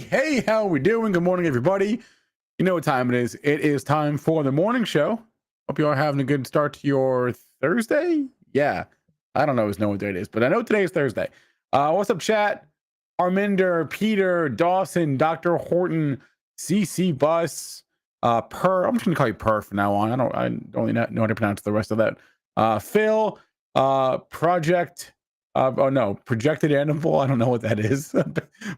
Hey, how we doing? Good morning, everybody. You know what time it is. It is time for the morning show. Hope you all having a good start to your Thursday. Yeah, I don't always know what day it is, but I know today is Thursday. What's up, chat? Arminder, Peter, Dawson, Dr. Horton, CC Bus, Per. I'm just gonna call you Per from now on. I don't really know how to pronounce the rest of that. Phil, Project. Oh no, projected animal. I don't know what that is.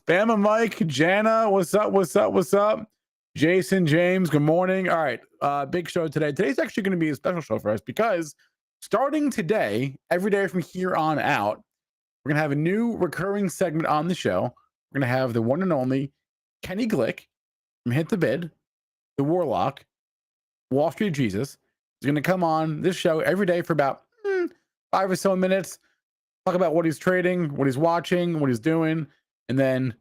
Bama Mike, Jana, what's up? Jason, James, good morning. All right, big show today. Today's actually going to be a special show for us because starting today, every day from here on out, we're going to have a new recurring segment on the show. We're going to have the one and only Kenny Glick from Hit the Bid, the Warlock, Wall Street Jesus. Is going to come on this show every day for about 5 or so minutes. Talk about what he's trading, what he's watching, what he's doing, and then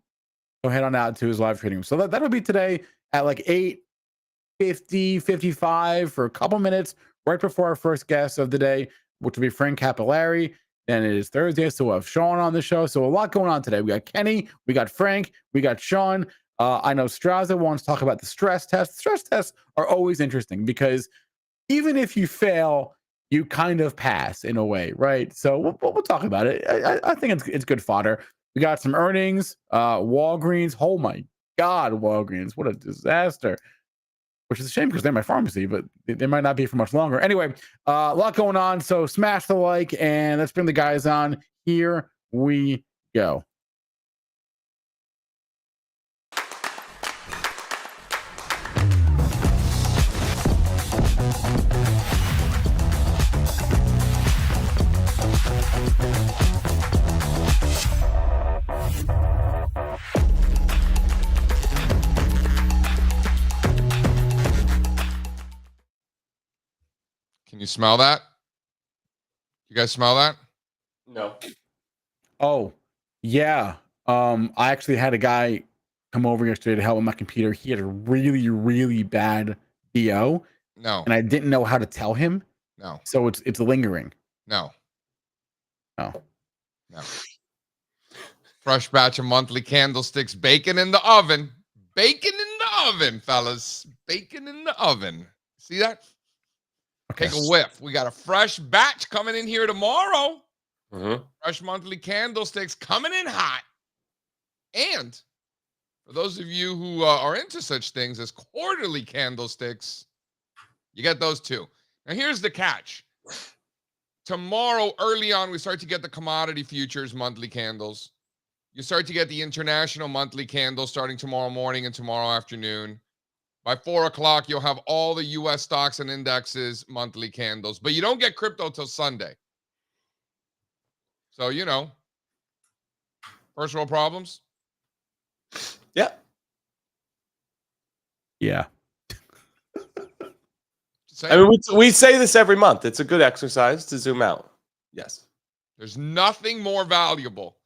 he'll head on out to his live trading. So that'll be today at like 8:50, 55 for a couple minutes, right before our first guest of the day, which will be Frank Cappelleri. And it is Thursday, so we'll have Sean on the show. So a lot going on today. We got Kenny, we got Frank, we got Sean. I know Strazza wants to talk about the stress test. Stress tests are always interesting because even if you fail, you kind of pass in a way, right? So we'll talk about it. I think it's good fodder. We got some earnings. Walgreens. Oh my God, Walgreens! What a disaster. Which is a shame because they're my pharmacy, but they might not be for much longer. Anyway, a lot going on. So smash the like and let's bring the guys on. Here we go. Can you smell that? You guys smell that? No. Oh, yeah. I actually had a guy come over yesterday to help with my computer. He had a really, really bad BO. No. And I didn't know how to tell him. No. So it's lingering. No. No. No. Fresh batch of monthly candlesticks baking in the oven. Baking in the oven, fellas. Baking in the oven. See that? Okay. Take a whiff. We got a fresh batch coming in here tomorrow. Mm-hmm. Fresh monthly candlesticks coming in hot. And for those of you who are into such things as quarterly candlesticks, you get those too. Now, here's the catch. Tomorrow, early on, we start to get the commodity futures monthly candles. You start to get the international monthly candles starting tomorrow morning and tomorrow afternoon. By 4 o'clock, you'll have all the U.S. stocks and indexes monthly candles. But you don't get crypto till Sunday. So, you know, first world problems. Yeah. Yeah. I mean, we say this every month. It's a good exercise to zoom out. Yes. There's nothing more valuable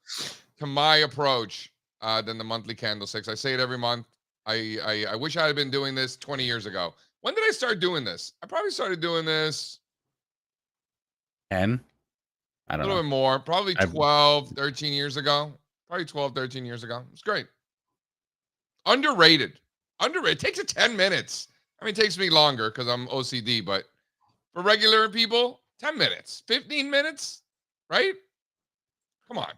to my approach than the monthly candlesticks. I say it every month. I wish I had been doing this 20 years ago. When did I start doing this? I probably started doing this 10. I don't know. A little bit more. Probably 12, 13 years ago. Probably 12, 13 years ago. It's great. Underrated. It takes 10 minutes. I mean, it takes me longer because I'm OCD, but for regular people, 10 minutes, 15 minutes, right? Come on.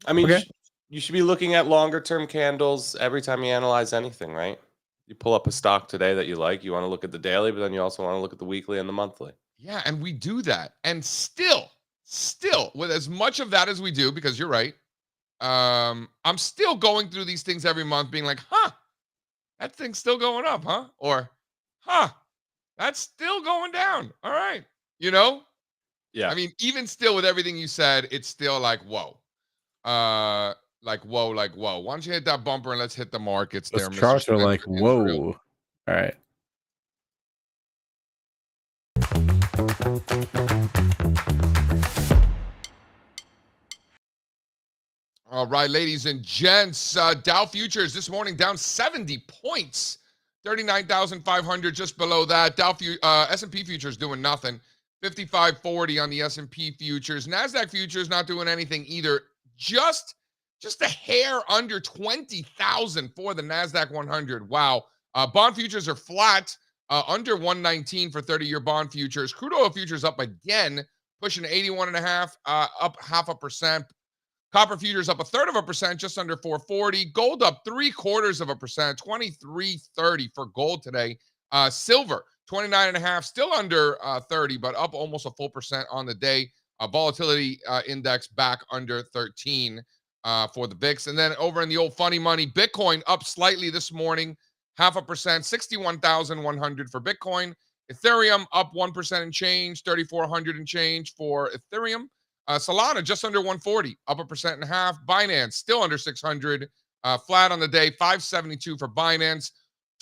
I mean, Okay. you should be looking at longer term candles every time you analyze anything, right? You pull up a stock today that you like. You want to look at the daily, but then you also want to look at the weekly and the monthly. Yeah, and we do that. And still, with as much of that as we do, because you're right, I'm still going through these things every month being like, that thing's still going up, huh? Or, that's still going down. All right. You know? Yeah. I mean, even still with everything you said, it's still like, whoa. Like, whoa. Why don't you hit that bumper and let's hit the markets there, Those Mr. charts are Spencer like, Israel. whoa. All right. All right, ladies and gents, Dow futures this morning down 70 points, 39,500, just below that. S&P futures doing nothing, 55.40 on the S&P futures. NASDAQ futures not doing anything either, just just a hair under 20,000 for the NASDAQ 100. Wow. Bond futures are flat, under 119 for 30-year bond futures. Crude oil futures up again, pushing 81.5, up 0.5%. Copper futures up 1/3%, just under 440. Gold up 0.75%, 23.30 for gold today. Silver 29.5, still under 30, but up almost a full percent on the day. Volatility index back under 13 for the VIX. And then over in the old funny money, Bitcoin up slightly this morning, 0.5%, 61,100 for Bitcoin. Ethereum up 1% and change, 3,400 and change for Ethereum. Solana just under 140, up 1.5%. Binance still under 600, flat on the day, 572 for Binance.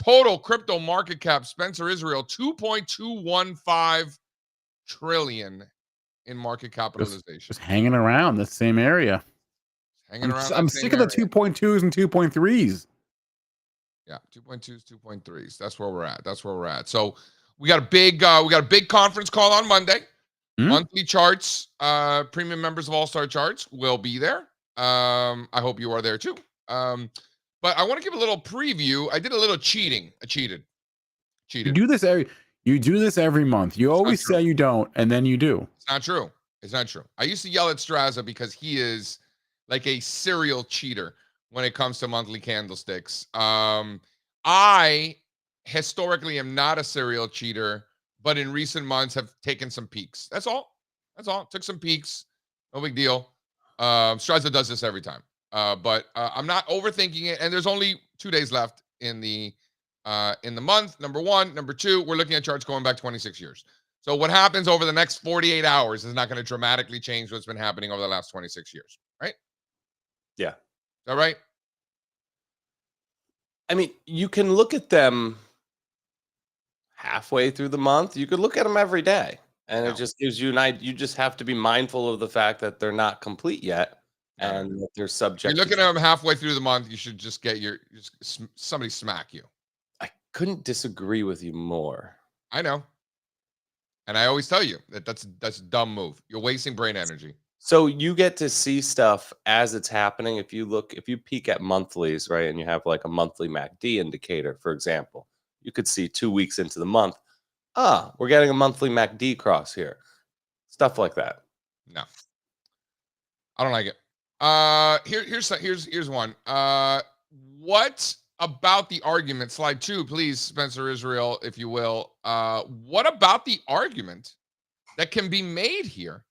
Total crypto market cap, Spencer Israel, 2.215 trillion in market capitalization. Just hanging around the same area. I'm sick of the 2.2s and 2.3s. Yeah, 2.2s, 2.3s. That's where we're at. So we got a big conference call on Monday. Monthly charts, premium members of All-Star Charts will be there. I hope you are there too. But I want to give a little preview. I did a little cheating. I cheated. You do this every month. You always say you don't, and then you do. It's not true. I used to yell at Strazza because he is like a serial cheater when it comes to monthly candlesticks. I historically am not a serial cheater, but in recent months have taken some peaks. That's all. Took some peaks. No big deal. Strazza does this every time. But I'm not overthinking it. And there's only 2 days left in the month. Number one. Number two, we're looking at charts going back 26 years. So what happens over the next 48 hours is not going to dramatically change what's been happening over the last 26 years. Right? Yeah. Is that right? I mean, you can look at them halfway through the month. You could look at them every day, and it just gives you an idea. You just have to be mindful of the fact that they're not complete yet, and that they're subject. You're looking at them halfway through the month. You should just get somebody smack you. I couldn't disagree with you more. I know, and I always tell you that's a dumb move. You're wasting brain energy. So you get to see stuff as it's happening. If you peek at monthlies, right, and you have like a monthly MACD indicator, for example, you could see 2 weeks into the month, we're getting a monthly MACD cross here. Stuff like that. No, I don't like it. Here's one. What about the argument? Slide 2, please, Spencer Israel, if you will. What about the argument that can be made here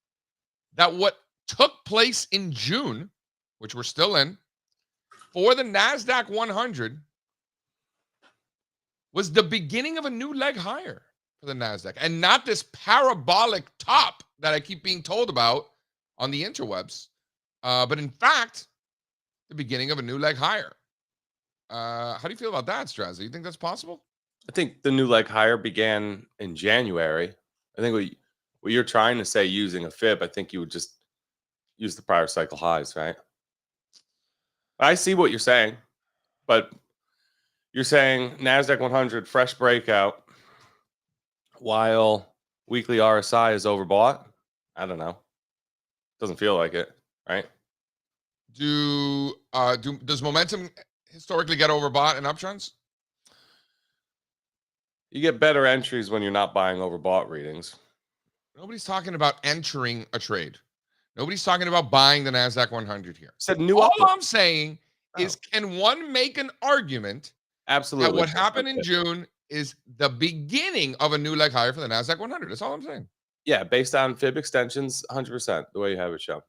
that what took place in June, which we're still in, for the NASDAQ 100 was the beginning of a new leg higher for the NASDAQ, and not this parabolic top that I keep being told about on the interwebs, but in fact, the beginning of a new leg higher. How do you feel about that, Strazza? You think that's possible? I think the new leg higher began in January. I think what you're trying to say using a fib, I think you would just use the prior cycle highs, right? I see what you're saying, but you're saying NASDAQ 100 fresh breakout while weekly RSI is overbought? I don't know. Doesn't feel like it, right? Does momentum historically get overbought in uptrends? You get better entries when you're not buying overbought readings. Nobody's talking about entering a trade. Nobody's talking about buying the NASDAQ 100 here. All I'm saying is, can one make an argument absolutely that what happened in June is the beginning of a new leg higher for the NASDAQ 100? That's all I'm saying. Yeah, based on fib extensions, 100%, the way you have it shown.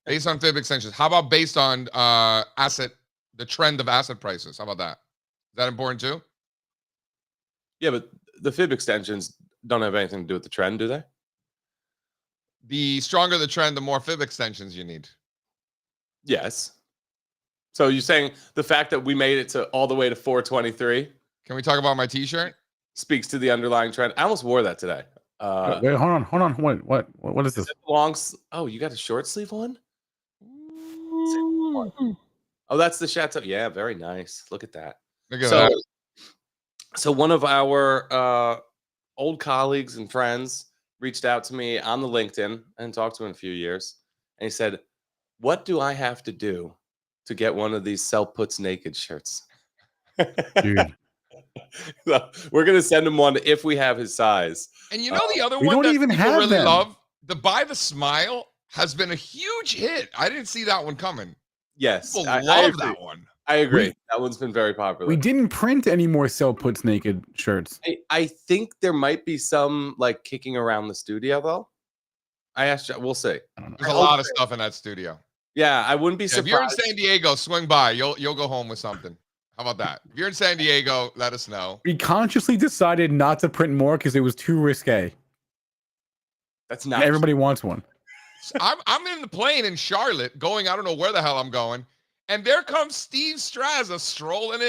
Based on fib extensions. How about based on the trend of asset prices? How about that? Is that important too? Yeah, but the fib extensions don't have anything to do with the trend, do they? The stronger the trend, the more fib extensions you need. Yes. So you're saying the fact that we made it to all the way to 423? Can we talk about my t-shirt? Speaks to the underlying trend. I almost wore that today. Wait, hold on. What is this? Oh, you got a short sleeve one? Oh, that's the Chateau. Yeah, very nice. Look at that. Look at that. So one of our old colleagues and friends reached out to me on the LinkedIn and talked to him in a few years. And he said, what do I have to do to get one of these sell puts naked shirts. Dude. So we're gonna send him one if we have his size. And you know the other we one don't that even people have really them. love? The Buy the Smile has been a huge hit. I didn't see that one coming. Yes, People I love agree. that one. I agree. That one's been very popular. We didn't print any more sell puts naked shirts. I think there might be some like kicking around the studio though. I asked you, we'll see. I don't know. There's a lot of stuff in that studio. Yeah, I wouldn't be Yeah, if you're in surprised. San Diego, swing by. You'll go home with something. How about that? If you're in San Diego, let us know. We consciously decided not to print more because it was too risque. That's And not everybody wants one. I'm in the plane in Charlotte, going. I don't know where the hell I'm going, and there comes Steve Strazza strolling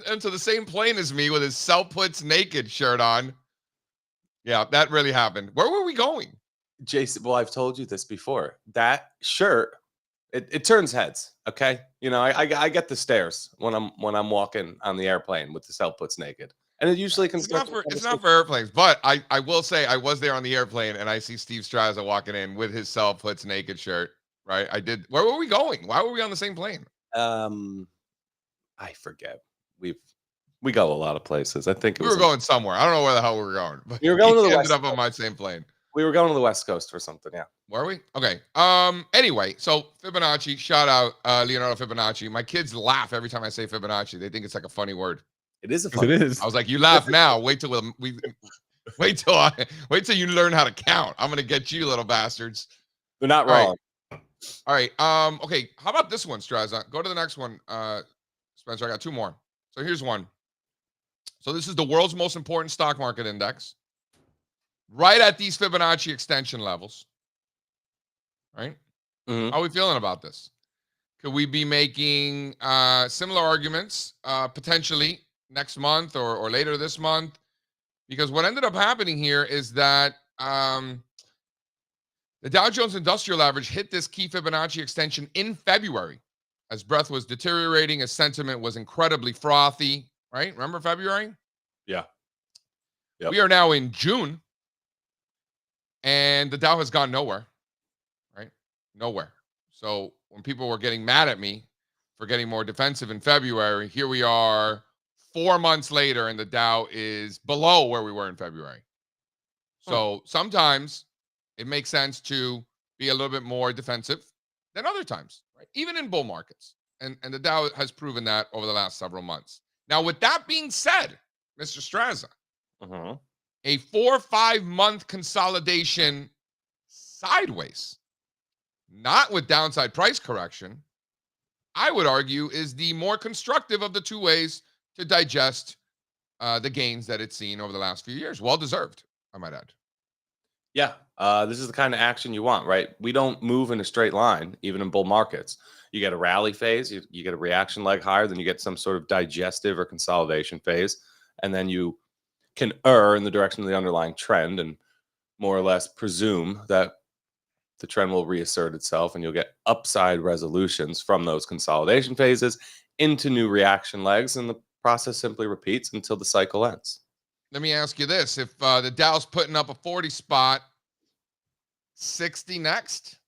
into the same plane as me with his Sell Puts Naked shirt on. Yeah, that really happened. Where were we going? Jason. Well, I've told you this before. That shirt, it turns heads. Okay, you know, I get the stares when I'm walking on the airplane with the Sell Puts Naked, and it usually can. It's not for airplanes, but I will say I was there on the airplane and I see Steve Strazza walking in with his Sell Puts Naked shirt. Right? I did. Where were we going? Why were we on the same plane? I forget. We go a lot of places. I think We were going somewhere. I don't know where the hell we were going. But we were going to the ended West up on my same plane. We were going to the West Coast for something. Yeah. Were we? Okay. Anyway, so Fibonacci, shout out Leonardo Fibonacci. My kids laugh every time I say Fibonacci. They think it's like a funny word. It is a Yes, fun. it is. I was like, you laugh now. Wait till wait till you learn how to count. I'm gonna get you, little bastards. They're not All right. wrong. All right. Okay. How about this one, Strazza? Go to the next one. Spencer, I got two more. So here's one. So this is the world's most important stock market index. Right at these Fibonacci extension levels. Right? Mhm. How are we feeling about this? Could we be making similar arguments potentially next month or later this month? Because what ended up happening here is that the Dow Jones Industrial Average hit this key Fibonacci extension in February as breadth was deteriorating, as sentiment was incredibly frothy, right? Remember February? Yeah. Yep. We are now in June, and the Dow has gone nowhere, right? Nowhere. So when people were getting mad at me for getting more defensive in February, here we are 4 months later, and the Dow is below where we were in February. So sometimes it makes sense to be a little bit more defensive than other times, right? Even in bull markets. And the Dow has proven that over the last several months. Now, with that being said, Mr. Strazza, Mhm. a 4 or 5 month consolidation sideways, not with downside price correction, I would argue is the more constructive of the two ways to digest the gains that it's seen over the last few years. Well deserved, I might add. Yeah. This is the kind of action you want, right? We don't move in a straight line, even in bull markets. You get a rally phase, you get a reaction leg higher, then you get some sort of digestive or consolidation phase, and then you can err in the direction of the underlying trend and more or less presume that the trend will reassert itself and you'll get upside resolutions from those consolidation phases into new reaction legs, and the process simply repeats until the cycle ends. Let me ask you this. If the Dow's putting up a 40 spot, 60 next?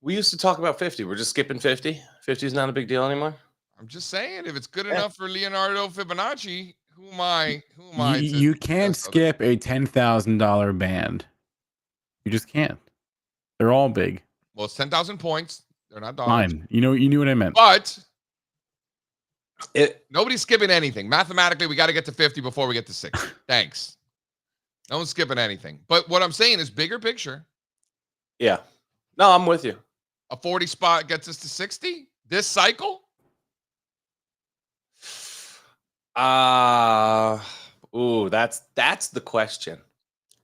We used to talk about 50. We're just skipping 50. 50 is not a big deal anymore. I'm just saying, if it's good Yeah. enough for Leonardo Fibonacci, who am I? You can't skip a $10,000 band. You just can't. They're all big. Well, it's 10,000 points. They're not dollars. Fine. You knew what I meant. But nobody's skipping anything. Mathematically, we got to get to 50 before we get to 60. Thanks. No one's skipping anything. But what I'm saying is bigger picture. Yeah. No, I'm with you. A 40 spot gets us to 60 this cycle. That's the question.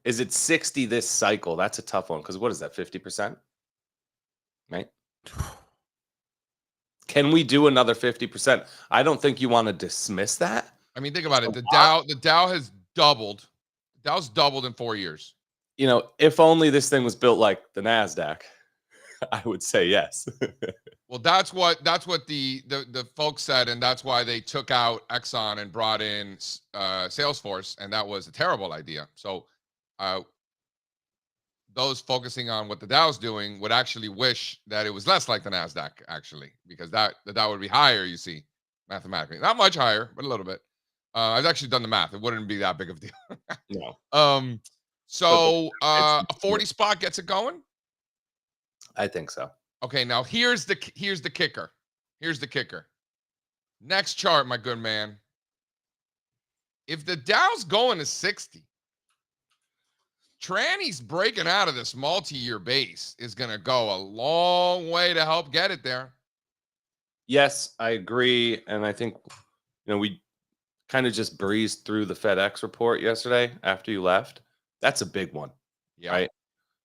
Is it 60 this cycle? That's a tough one because what is that, 50%? Right? Can we do another 50%? I don't think you want to dismiss that. I mean, think about it. The Dow has doubled. The Dow's doubled in 4 years. You know, if only this thing was built like the NASDAQ, I would say yes. Well, that's what the folks said, and that's why they took out Exxon and brought in Salesforce, and that was a terrible idea. So those focusing on what the Dow's doing would actually wish that it was less like the NASDAQ, actually, because the Dow would be higher, you see, mathematically. Not much higher, but a little bit. I've actually done the math. It wouldn't be that big of a deal. No, So a 40 spot gets it going? I think so. Okay, now here's the kicker. Here's the kicker. Next chart, my good man. If the Dow's going to 60, tranny's breaking out of this multi-year base is going to go a long way to help get it there. Yes, I agree. And I think, we kind of just breezed through the FedEx report yesterday after you left. That's a big one, right?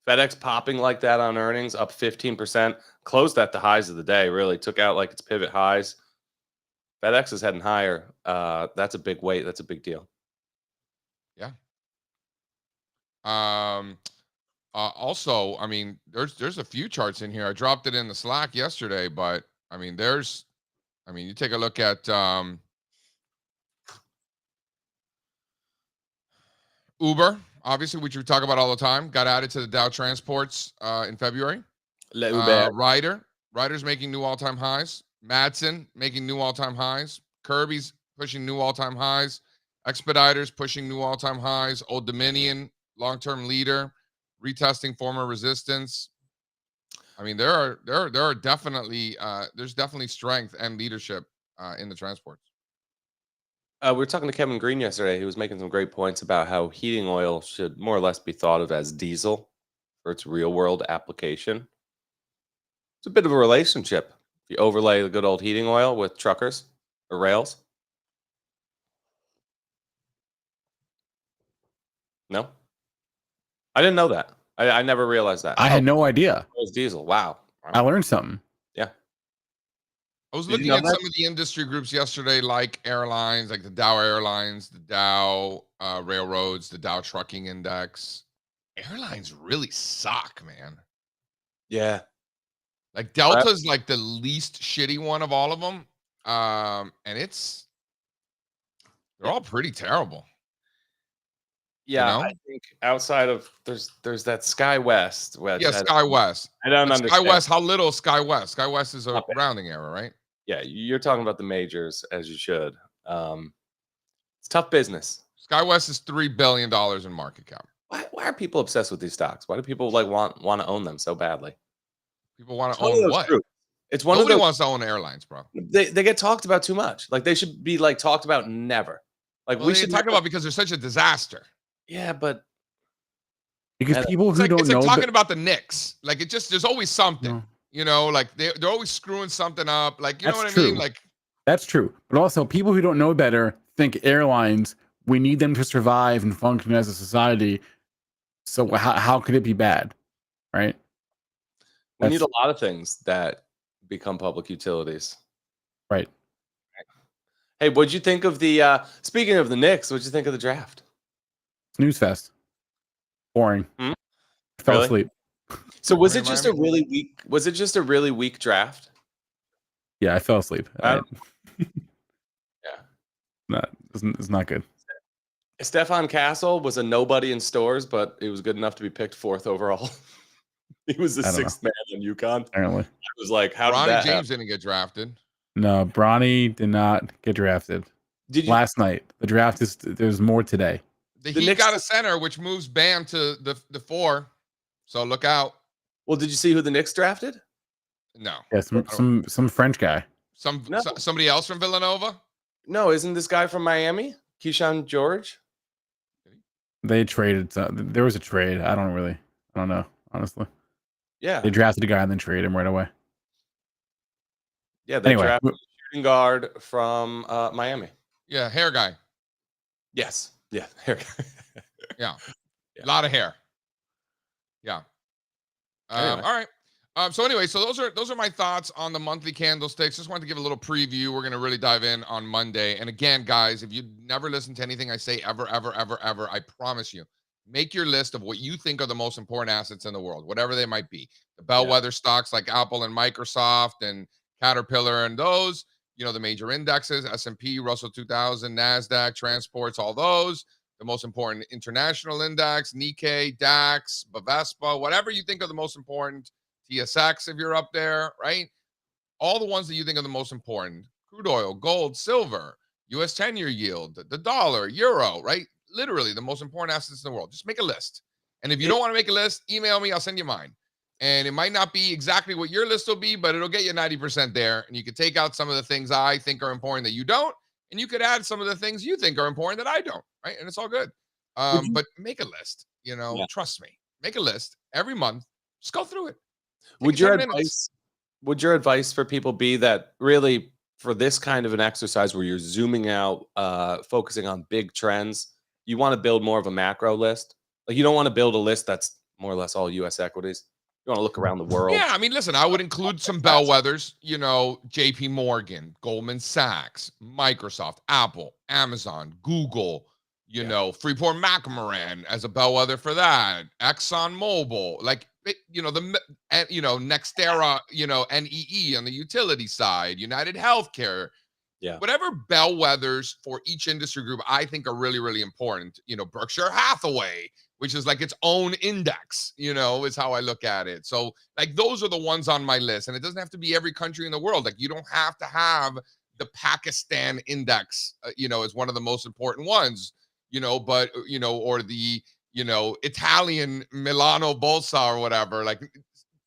FedEx popping like that on earnings, up 15%, closed at the highs of the day, really took out like its pivot highs. FedEx is heading higher. That's a big weight. That's a big deal. Yeah. Also, I mean, there's a few charts in here. I dropped it in the Slack yesterday, but I mean, you take a look at Uber, obviously, which we talk about all the time, got added to the Dow Transports in February. Ryder's making new all-time highs. Madsen making new all-time highs. Kirby's pushing new all-time highs. Expeditors pushing new all-time highs. Old Dominion, long-term leader, retesting former resistance. I mean, there are definitely there's definitely strength and leadership in the transports. We were talking to Kevin Green yesterday. He was making some great points about how heating oil should more or less be thought of as diesel for its real-world application. It's a bit of a relationship. If you overlay the good old heating oil with truckers or rails. No? I didn't know that. I never realized that. I had no idea. It was diesel. Wow. I learned something. Yeah. I was looking at some of the industry groups yesterday, like airlines, like the Dow Airlines, the Dow Railroads, the Dow Trucking Index. Airlines really suck, man. Yeah. Like Delta's like the least shitty one of all of them. And they're all pretty terrible. Yeah, I think outside of there's that SkyWest. SkyWest. I don't understand. SkyWest, how little SkyWest? SkyWest is a rounding error, right? Yeah, you're talking about the majors, as you should. It's tough business. SkyWest is $3 billion in market cap. Why are people obsessed with these stocks? Why do people want to own them so badly? People want to own what? It's one Nobody of those, wants to own airlines, bro. They get talked about too much. Like they should be like talked about never. Like we should talk about because they're such a disaster. Yeah, but because people who don't know, it's like talking about the Knicks. Like there's always something. No. Like they're always screwing something up. Like you know what I mean? Like that's true. But also, people who don't know better think airlines. We need them to survive and function as a society. So how could it be bad, right? We need a lot of things that become public utilities. Right. Hey, what'd you think of the? Speaking of the Knicks, what'd you think of the draft? Snooze fest. Boring. Fell asleep. So was it just a really weak? Was it just a really weak draft? Yeah, I fell asleep. Yeah, It's not good. Stefan Castle was a nobody in stores, but he was good enough to be picked 4th overall. He was the 6th man in UConn. Apparently, it was like how Bronny did that James happen? didn't get drafted. No, Bronny did not get drafted. Last night? The draft is. There's more today. The Heat got a center, which moves Bam to the 4. So look out. Well, did you see who the Knicks drafted? No. Yeah, some French guy. Somebody else from Villanova? No, isn't this guy from Miami? Keyshawn George? They traded. There was a trade. I don't know, honestly. Yeah. They drafted a guy and then traded him right away. Yeah, they drafted a shooting guard from Miami. Yeah, hair guy. Yes. Yeah, hair guy. Yeah. A lot of hair. Yeah. Anyway. All right. So those are my thoughts on the monthly candlesticks. Just wanted to give a little preview. We're going to really dive in on Monday. And again, guys, if you never listen to anything I say ever, I promise you, make your list of what you think are the most important assets in the world, whatever they might be. The bellwether stocks like Apple and Microsoft and Caterpillar and those, the major indexes, S&P, Russell 2000, NASDAQ, transports, all those. the most important international index, Nikkei, DAX, Bovespa, whatever you think are the most important, TSX if you're up there, right? All the ones that you think are the most important, crude oil, gold, silver, US 10-year yield, the dollar, euro, right? Literally the most important assets in the world. Just make a list. And if you don't want to make a list, email me, I'll send you mine. And it might not be exactly what your list will be, but it'll get you 90% there. And you can take out some of the things I think are important that you don't, and you could add some of the things you think are important that I don't, right? And it's all good. But make a list, trust me. Make a list every month. Just go through it. Would your advice for people be that really for this kind of an exercise where you're zooming out, focusing on big trends, you want to build more of a macro list? Like you don't want to build a list that's more or less all US equities. You want to look around the world. Yeah, I mean, listen, I would include some bellwethers, JP Morgan, Goldman Sachs, Microsoft, Apple, Amazon, Google, Freeport McMoran as a bellwether for that, ExxonMobil, like, Nextera, NEE on the utility side, United Healthcare. Yeah. Whatever bellwethers for each industry group I think are really, really important. Berkshire Hathaway, which is like its own index, is how I look at it. So like those are the ones on my list. And it doesn't have to be every country in the world. Like you don't have to have the Pakistan index, as one of the most important ones, but, or the, Italian Milano Bolsa or whatever. Like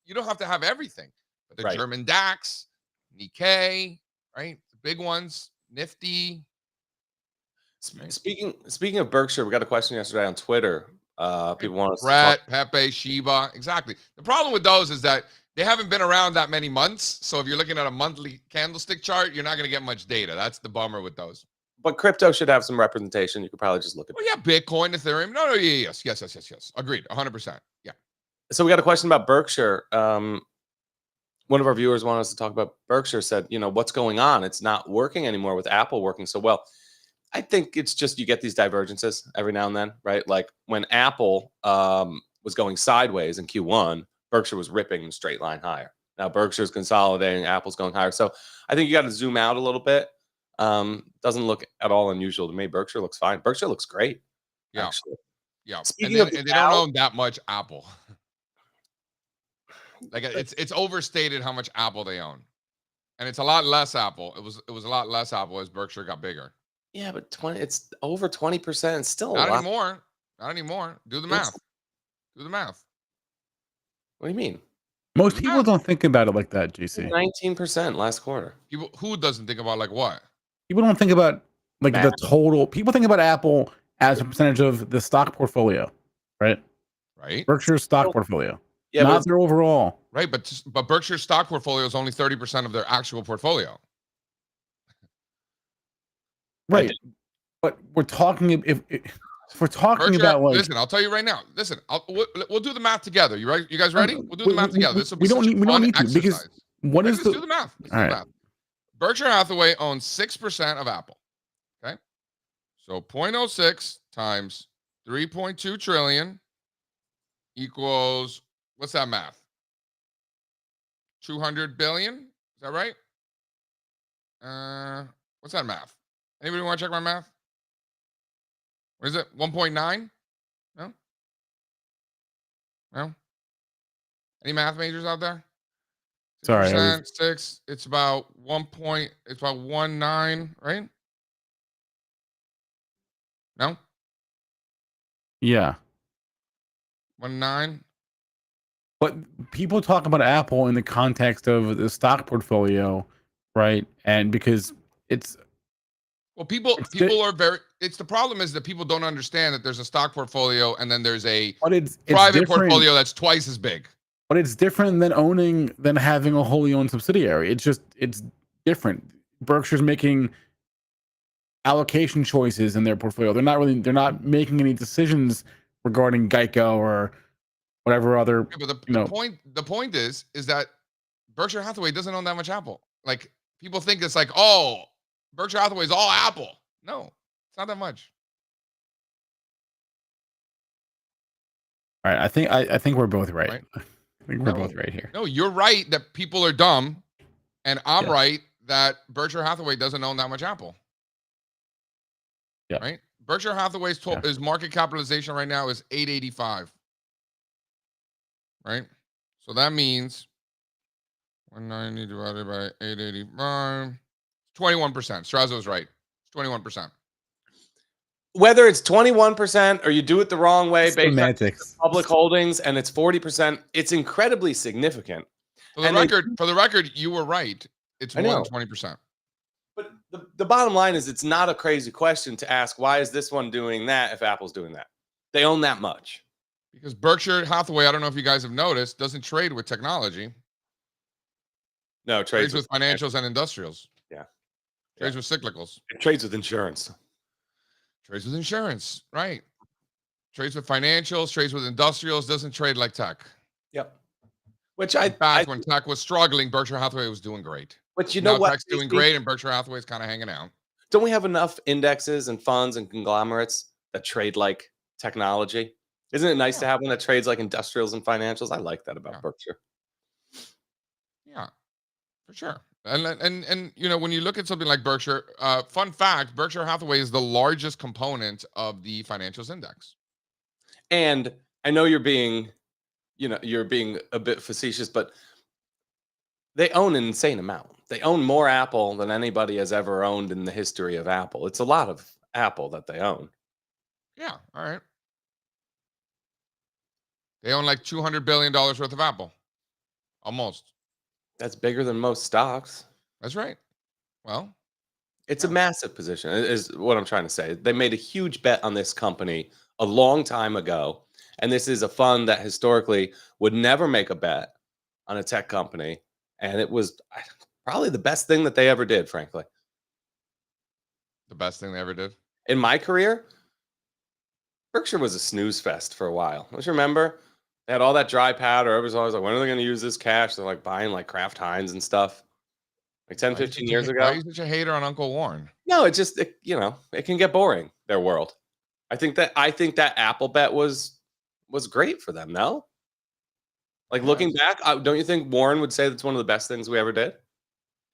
you don't have to have everything. But the German DAX, Nikkei, right? The big ones, Nifty. Speaking of Berkshire, we got a question yesterday on Twitter. People want us Brett, Pepe, Shiba. Exactly. The problem with those is that they haven't been around that many months. So if you're looking at a monthly candlestick chart, you're not going to get much data. That's the bummer with those. But crypto should have some representation. You could probably just look at. Oh yeah, Bitcoin, Ethereum. No, yes. Agreed. 100%. Yeah. So we got a question about Berkshire. One of our viewers wanted us to talk about Berkshire. Said, what's going on? It's not working anymore with Apple working so well. I think it's just you get these divergences every now and then, right? Like when Apple was going sideways in Q1, Berkshire was ripping in straight line higher. Now Berkshire's consolidating, Apple's going higher. So I think you got to zoom out a little bit. Doesn't look at all unusual to me. Berkshire looks fine. Berkshire looks great. Yeah. Actually. Yeah. And they don't own that much Apple. Like it's overstated how much Apple they own. And it's a lot less Apple. It was a lot less Apple as Berkshire got bigger. Yeah, but it's over 20%. It's still not a lot. Anymore. Not anymore. Do the math. Do the math. What do you mean? Most people don't think about it like that, GC. 19% last quarter. People who doesn't think about like what? People don't think about like the total. People think about Apple as a percentage of the stock portfolio, right? Right. Berkshire's stock portfolio. Yeah, not their overall. Right, but Berkshire's stock portfolio is only 30% of their actual portfolio. Right. But we're talking if we're talking Berkshire, about like listen, I'll tell you right now. Listen, we'll do the math together. You right? You guys ready? We'll do the math together. This will be we don't need to because what is do the math? All right. Math. Berkshire Hathaway owns 6% of Apple. Okay. So 0.06 times 3.2 trillion equals what's that math? 200 billion? Is that right? What's that math? Anybody want to check my math? What is it? 1.9? No? No? Any math majors out there? Sorry. 6. It's about 1.19, right? No? Yeah. 1.9. But people talk about Apple in the context of the stock portfolio, right? And because it's people are very. It's the problem is that people don't understand that there's a stock portfolio and then there's a private portfolio that's twice as big. But it's different than having a wholly owned subsidiary. It's different. Berkshire's making allocation choices in their portfolio. They're not making any decisions regarding Geico or whatever other. Yeah, but the point is that Berkshire Hathaway doesn't own that much Apple. Like people think it's like, oh, Berkshire Hathaway is all Apple. No, it's not that much. All right, I think we're both right. I think we're both right here. No, you're right that people are dumb, and I'm right that Berkshire Hathaway doesn't own that much Apple. Yeah. Right. Berkshire Hathaway's his market capitalization right now is 885. Right? So that means 190 divided by 885. 21%. Strazza was right. It's 21%. Whether it's 21% or you do it the wrong way based Semantics. on public holdings and it's 40%, it's incredibly significant. For the record, you were right. It's more than 20%. But the bottom line is it's not a crazy question to ask, why is this one doing that if Apple's doing that? They own that much. Because Berkshire Hathaway, I don't know if you guys have noticed, doesn't trade with technology. No, Trades with financials and industrials. Yeah. Trades with cyclicals. It trades with insurance. Trades with insurance, right. Trades with financials, trades with industrials, doesn't trade like tech. Yep. Which when tech was struggling, Berkshire Hathaway was doing great. But you know what? Tech's doing great, and Berkshire Hathaway's kind of hanging out. Don't we have enough indexes and funds and conglomerates that trade like technology? Isn't it nice to have one that trades like industrials and financials? I like that about Berkshire. Yeah, for sure. And you know, when you look at something like Berkshire, fun fact, Berkshire Hathaway is the largest component of the financials index. And I know you're being a bit facetious, but they own an insane amount. They own more Apple than anybody has ever owned in the history of Apple. It's a lot of Apple that they own. Yeah, all right. They own like $200 billion worth of Apple. Almost. That's bigger than most stocks. That's right. Well, it's a massive position, is what I'm trying to say. They made a huge bet on this company a long time ago. And this is a fund that historically would never make a bet on a tech company. And it was probably the best thing that they ever did, frankly. The best thing they ever did? In my career, Berkshire was a snooze fest for a while. Don't you remember? They had all that dry powder. Everybody's always like, when are they going to use this cash? They're like buying like Kraft Heinz and stuff. Like 10, 15 years ago. Why are you such a hater on Uncle Warren? No, it can get boring, their world. I think that Apple bet was great for them, no? Like looking back, don't you think Warren would say that's one of the best things we ever did?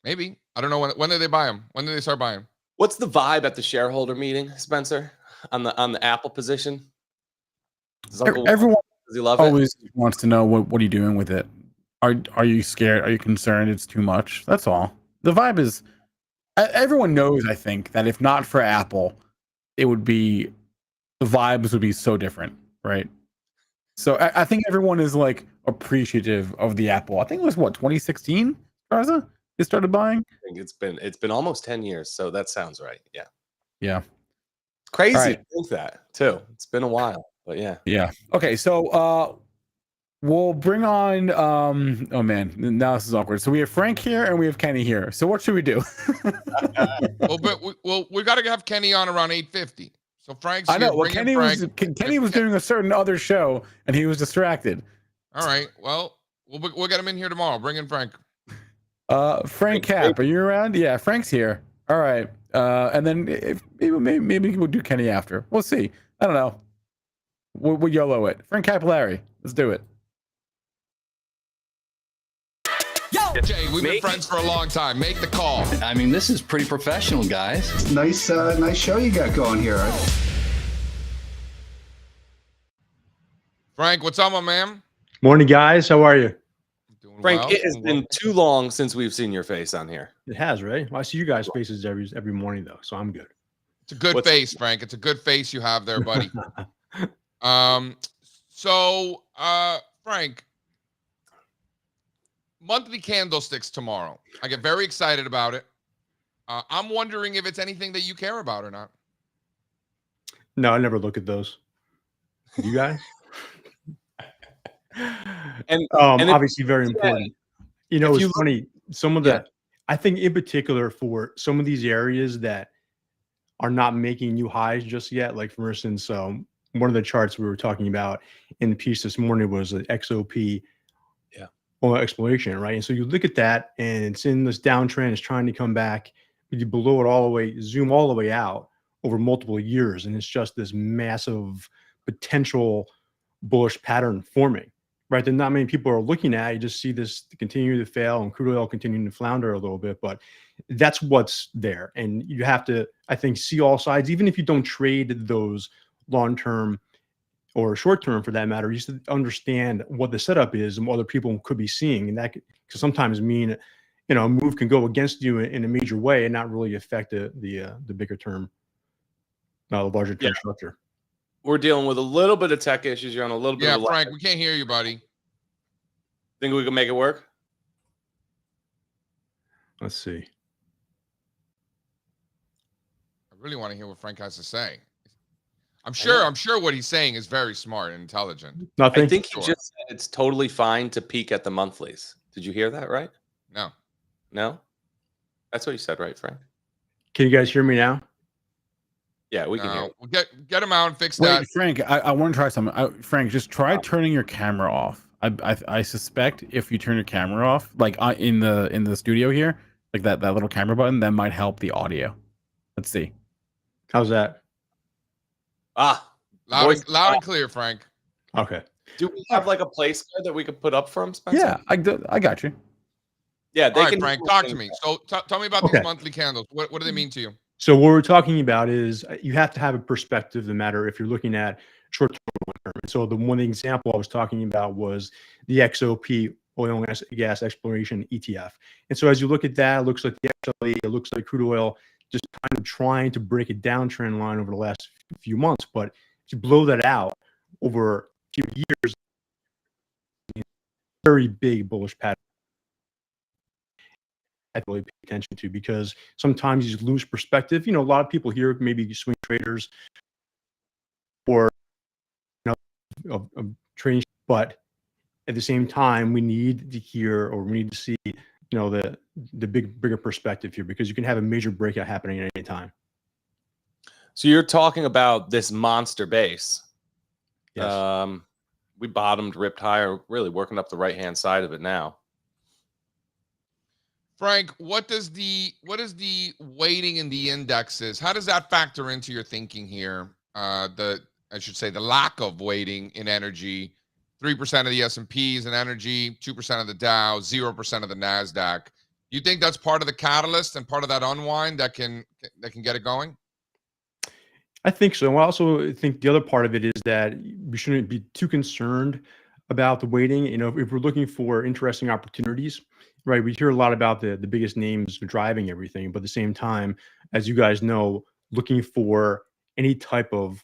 Maybe. I don't know when did they buy them? When did they start buying them? What's the vibe at the shareholder meeting, Spencer, on the Apple position? Everyone does he love always wants to know what are you doing with it? Are you scared? Are you concerned it's too much? That's all. The vibe is everyone knows, I think, that if not for Apple, the vibes would be so different, right? So I think everyone is like appreciative of the Apple. I think it was 2016, Strazza? They started buying. I think it's been almost 10 years, so that sounds right. Yeah. Yeah. Crazy to think that too. It's been a while, but yeah. Yeah. Okay, so we'll bring on oh man, now this is awkward. So we have Frank here and we have Kenny here. So what should we do? we got to have Kenny on around 8:50. So Frank's I know. here. Well, Kenny was doing a certain other show and he was distracted. All right. Well, we'll get him in here tomorrow. Bring in Frank. Frank Cap, are you around? Yeah, Frank's here. All right. And then maybe we'll do Kenny after. We'll see. I don't know. We'll YOLO it. Frank Cappelleri. Let's do it. Jay, we've been friends for a long time. Make the call. I mean, this is pretty professional, guys. Nice show you got going here. Frank, what's up, my man? Morning, guys. How are you? Doing Frank, well. it has been too long since we've seen your face on here. It has, right? Well, I see you guys' faces every morning, though, so I'm good. It's a good face, Frank. It's a good face you have there, buddy. Frank, monthly candlesticks tomorrow. I get very excited about it. I'm wondering if it's anything that you care about or not. No, I never look at those. You guys? and obviously very important. You know, it's funny. Some of the, I think in particular for some of these areas that are not making new highs just yet, like for instance, one of the charts we were talking about in the piece this morning was an XOP oil exploration, right? And so you look at that and it's in this downtrend, it's trying to come back, but you blow it all the way, zoom all the way out over multiple years. And it's just this massive potential bullish pattern forming, right, that not many people are looking at. You just see this continue to fail and crude oil continuing to flounder a little bit, but that's what's there. And you have to, I think, see all sides, even if you don't trade those long-term or short-term for that matter. You just understand what the setup is and what other people could be seeing. And that could sometimes mean, a move can go against you in a major way and not really affect the bigger term, the larger term structure. We're dealing with a little bit of tech issues. You're on a little bit of a Frank, we can't hear you, buddy. Think we can make it work? Let's see. I really want to hear what Frank has to say. I'm sure what he's saying is very smart and intelligent. Nothing. I think he just said it's totally fine to peak at the monthlies. Did you hear that right? No. No? That's what you said, right, Frank? Can you guys hear me now? Yeah, we can hear. We'll get him out and fix Wait, that. Frank, I want to try something. Frank, just try turning your camera off. I suspect if you turn your camera off, like in the studio here, like that little camera button, that might help the audio. Let's see. How's that? Loud and clear, Frank. Okay. Do we have like a place card that we could put up for him, Spencer? Yeah, I got you. Yeah, All right, Frank, talk to me. So tell me about these monthly candles. What do they mean to you? So what we're talking about is you have to have a perspective, no matter if you're looking at short-term or long-term. And so the one example I was talking about was the XOP, oil and gas exploration ETF. And so as you look at that, it looks like the XLE, it looks like crude oil just kind of trying to break a downtrend line over the last few months. But if you blow that out over a few years, very big bullish pattern I really pay attention to, because sometimes you just lose perspective. A lot of people here maybe swing traders or of trading, but at the same time, we need to hear, or we need to see, the bigger perspective here, because you can have a major breakout happening at any time. So you're talking about this monster base. Yes. We bottomed, ripped higher, really working up the right-hand side of it now. Frank, what is the weighting in the indexes? How does that factor into your thinking here? I should say the lack of weighting in energy. 3% of the S&Ps in energy, 2% of the Dow, 0% of the NASDAQ. Do you think that's part of the catalyst and part of that unwind that can get it going? I think so. I also think the other part of it is that we shouldn't be too concerned about the weighting. If we're looking for interesting opportunities, right? We hear a lot about the biggest names driving everything, but at the same time, as you guys know, looking for any type of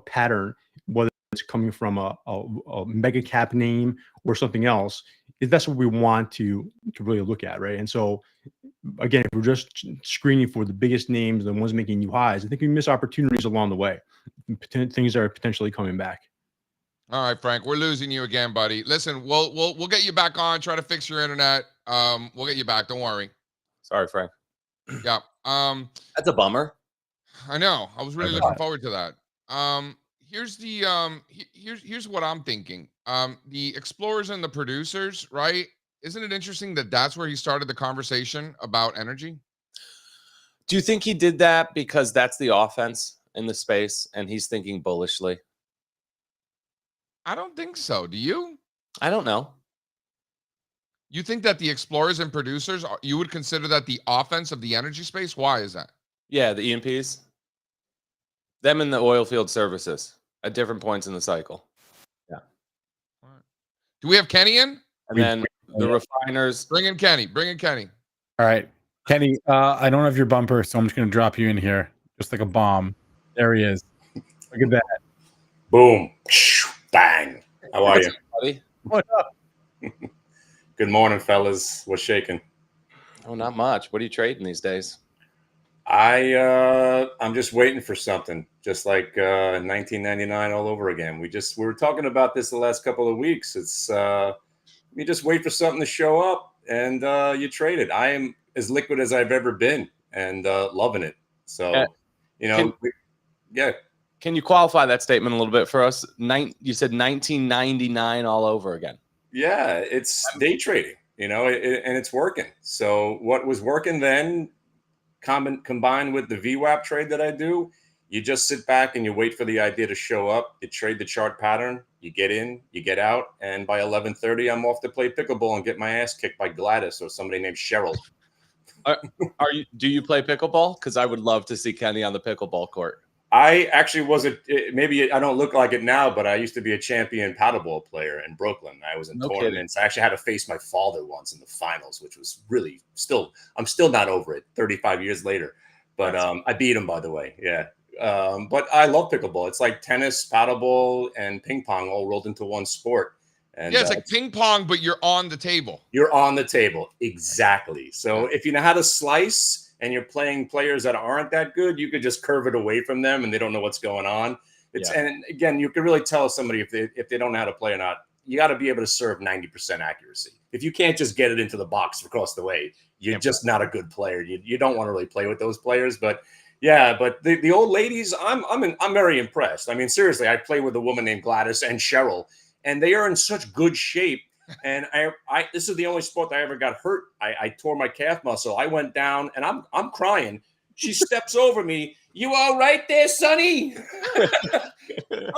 pattern, whether it's coming from a mega cap name or something else, that's what we want to really look at, right? And so, again, if we're just screening for the biggest names, the ones making new highs, I think we miss opportunities along the way. Things are potentially coming back. All right, Frank, we're losing you again, buddy. Listen, we'll get you back on. Try to fix your internet. We'll get you back. Don't worry. Sorry, Frank. Yeah. That's a bummer. I know. I was really looking forward to that. Here's what I'm thinking. The explorers and the producers, right? Isn't it interesting that that's where he started the conversation about energy? Do you think he did that because that's the offense in the space and he's thinking bullishly? I don't think so. Do you? I don't know. You think that the explorers and producers, you would consider that the offense of the energy space? Why is that? Yeah, the E&Ps. Them and the oil field services at different points in the cycle. Yeah. All right. Do we have Kenny in? And then the refiners. Bring in Kenny. Bring in Kenny. All right, Kenny. I don't have your bumper, so I'm just going to drop you in here, just like a bomb. There he is. Look at that. Boom. Bang. How are you? Buddy? What up? Good morning, fellas. What's shaking? Oh, not much. What are you trading these days? I'm just waiting for something, just like 1999 all over again. We were talking about this the last couple of weeks. It's you just wait for something to show up and you trade it. I am as liquid as I've ever been and loving it. So, yeah. Can you qualify that statement a little bit for us? You said 1999 all over again. Yeah, it's day trading, and it's working. So what was working then, combined with the VWAP trade that I do, you just sit back and you wait for the idea to show up. You trade the chart pattern, You get in, you get out, and by 11:30, I'm off to play pickleball and get my ass kicked by Gladys or somebody named Cheryl. Do you play pickleball? Because I would love to see Kenny on the pickleball court. I actually maybe I don't look like it now, but I used to be a champion paddleball player in Brooklyn. I was in tournaments. I actually had to face my father once in the finals, which was really I'm still not over it 35 years later. But I beat him, by the way. Yeah. But I love pickleball. It's like tennis, paddleball, and ping pong all rolled into one sport. And, yeah, it's like ping pong, but you're on the table. You're on the table. Exactly. So if you know how to slice and you're playing players that aren't that good, you could just curve it away from them and they don't know what's going on. And again, you can really tell somebody if they don't know how to play or not. You got to be able to serve 90% accuracy. If you can't just get it into the box across the way, you're just not a good player. You don't want to really play with those players. But yeah, but the old ladies, I'm very impressed. I mean, seriously, I play with a woman named Gladys and Cheryl, and they are in such good shape. And I this is the only sport that I ever got hurt. I tore my calf muscle. I went down and I'm crying. She steps over me. You all right there, Sonny? I'm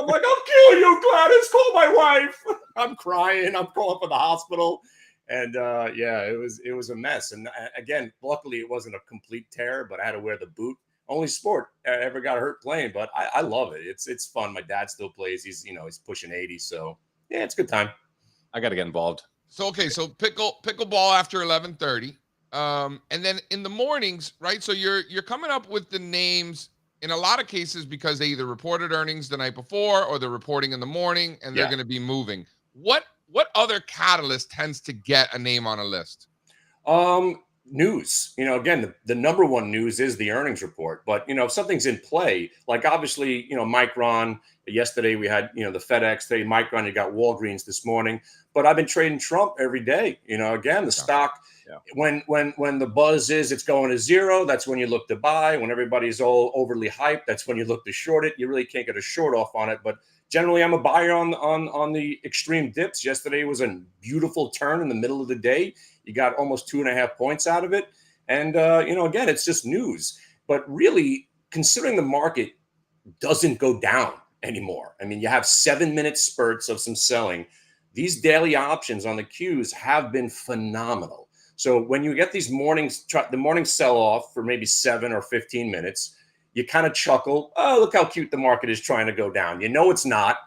like, I'll kill you, Gladys. Call my wife. I'm crying. I'm calling for the hospital. And it was a mess. And again, luckily it wasn't a complete tear, but I had to wear the boot. Only sport I ever got hurt playing, but I love it. It's fun. My dad still plays. He's pushing 80, so yeah, it's a good time. I got to get involved. So pickleball after 11:30, and then in the mornings, right? So you're coming up with the names in a lot of cases because they either reported earnings the night before or they're reporting in the morning, and they're going to be moving. What other catalyst tends to get a name on a list? News. Again, the number one news is the earnings report. But if something's in play, like obviously, Micron. Yesterday we had the FedEx. Today Micron. You got Walgreens this morning. But I've been trading Trump every day. Again, the stock. When the buzz is it's going to zero, that's when you look to buy. When everybody's all overly hyped, that's when you look to short it. You really can't get a short off on it. But generally, I'm a buyer on the extreme dips. Yesterday was a beautiful turn in the middle of the day. You got almost 2.5 points out of it. And, again, it's just news. But really, considering the market doesn't go down anymore. I mean, you have 7-minute spurts of some selling. These daily options on the Qs have been phenomenal. So when you get these the morning sell-off for maybe 7 or 15 minutes, you kind of chuckle. Oh, look how cute the market is trying to go down. It's not.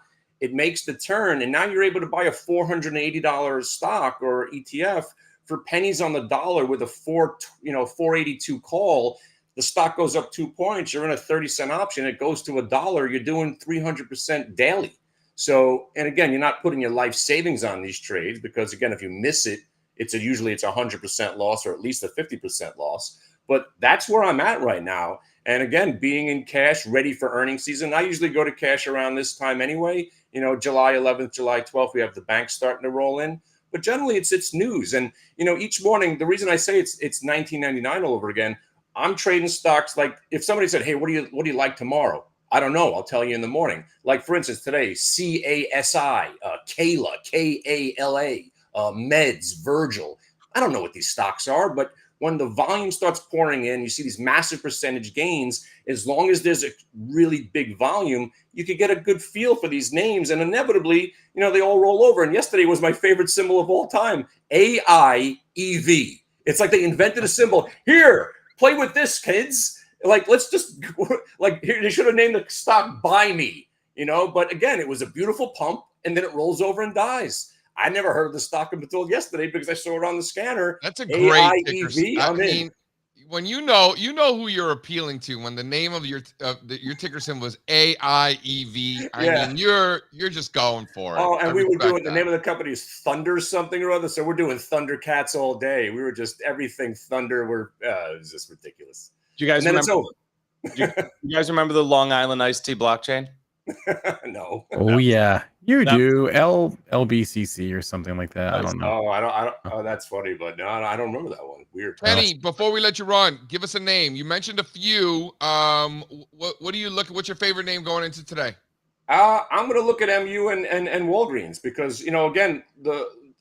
It makes the turn, and now you're able to buy a $480 stock or ETF for pennies on the dollar with a 482 call. The stock goes up 2 points. You're in a 30-cent option. It goes to $1. You're doing 300% daily. So, and again, you're not putting your life savings on these trades because, again, if you miss it, usually it's 100% loss or at least a 50% loss. But that's where I'm at right now. And again, being in cash, ready for earnings season. I usually go to cash around this time anyway. July 11th, July 12th, we have the banks starting to roll in. But generally, it's news. And, each morning, the reason I say it's 1999 all over again, I'm trading stocks. Like if somebody said, hey, what do you like tomorrow? I don't know. I'll tell you in the morning. Like, for instance, today, CASI, Kala, KALA, Meds, Virgil. I don't know what these stocks are, but when the volume starts pouring in, you see these massive percentage gains. As long as there's a really big volume, you could get a good feel for these names. And inevitably, they all roll over. And yesterday was my favorite symbol of all time, AIEV. It's like they invented a symbol. Here, play with this, kids. Like, let's just, here, they should have named the stock Buy Me, But again, it was a beautiful pump, and then it rolls over and dies. I never heard of the stock until yesterday because I saw it on the scanner. That's a great ticker. I mean, when you know who you're appealing to when the name of your ticker symbol was AIEV. I mean, you're just going for it. Oh, and we were doing the name of the company is Thunder something or other. So we're doing Thundercats all day. We were just everything Thunder. It was just ridiculous. Do you guys remember? Do you guys remember the Long Island iced tea blockchain? No. Oh yeah, you do. LBCC or something like that. I don't know. Oh, I don't. Oh, that's funny, but no, I don't remember that one. Weird. Penny, before we let you run, give us a name. You mentioned a few. What do you look? What's your favorite name going into today? I'm going to look at MU and Walgreens because again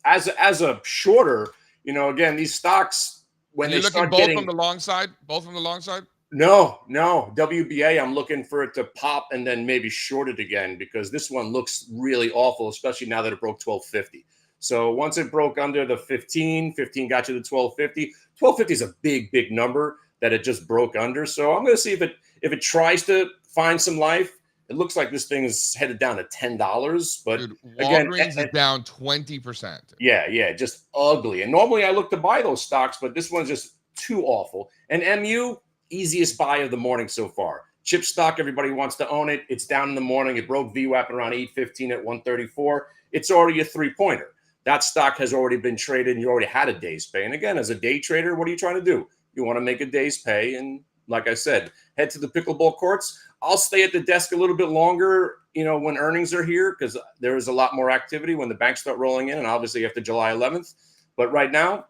as a shorter, again these stocks when you're they looking start both getting from the long side, both from the long side. No. WBA, I'm looking for it to pop and then maybe short it again because this one looks really awful, especially now that it broke 1250. So once it broke under the 15 got you to 1250. 1250 is a big number that it just broke under. So I'm going to see if it tries to find some life. It looks like this thing is headed down to $10. But Dude, again, Walgreens is down 20%. yeah, just ugly. And normally I look to buy those stocks, but this one's just too awful. And MU, easiest buy of the morning so far. Chip stock, everybody wants to own it. It's down in the morning. It broke VWAP around 8:15 at 134. It's already a 3-pointer. That stock has already been traded and you already had a day's pay. And again, as a day trader, what are you trying to do? You want to make a day's pay. And like I said, head to the pickleball courts. I'll stay at the desk a little bit longer, when earnings are here, because there is a lot more activity when the banks start rolling in, and obviously after July 11th. But right now,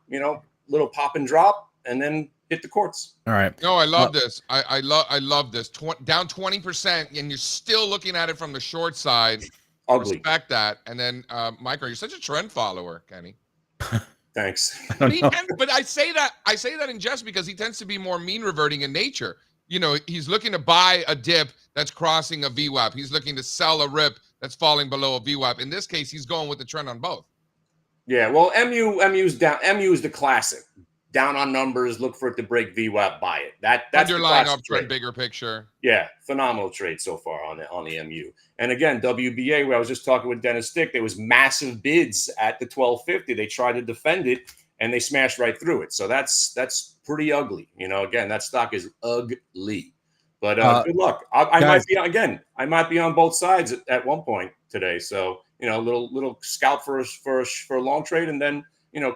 little pop and drop, and then hit the courts. All right. No, I love this. I love this. Down 20%, and you're still looking at it from the short side. Ugly. Respect that. And then, Michael, you're such a trend follower, Kenny. Thanks. But I say that in jest because he tends to be more mean reverting in nature. He's looking to buy a dip that's crossing a VWAP. He's looking to sell a rip that's falling below a VWAP. In this case, he's going with the trend on both. Yeah, well, MU's down. MU is the classic. Down on numbers, look for it to break VWAP, buy it. That's underlying the uptrend, trade. bigger picture. Yeah, phenomenal trade so far on the MU. And again, WBA, where I was just talking with Dennis Stick, there was massive bids at the 1250. They tried to defend it, and they smashed right through it. So that's pretty ugly. Again, that stock is ugly. But good luck. I might be on both sides at one point today. So little scalp for a long trade, and then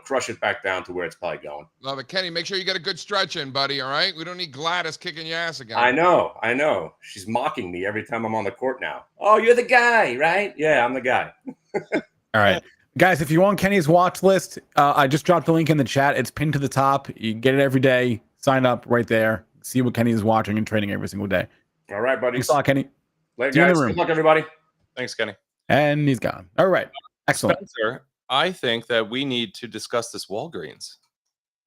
crush it back down to where it's probably going. Love it, Kenny. Make sure you get a good stretch in, buddy. All right, we don't need Gladys kicking your ass again. I know. She's mocking me every time I'm on the court now. Oh, you're the guy, right? Yeah, I'm the guy. All right. Guys, if you want Kenny's watch list, I just dropped a link in the chat. It's pinned to the top. You get it every day. Sign up right there. See what Kenny is watching and trading every single day. All right, buddy. Thanks a lot, Kenny. Later, guys. Good luck, everybody. Thanks, Kenny. And he's gone. All right. Excellent. Spencer, I think that we need to discuss this Walgreens.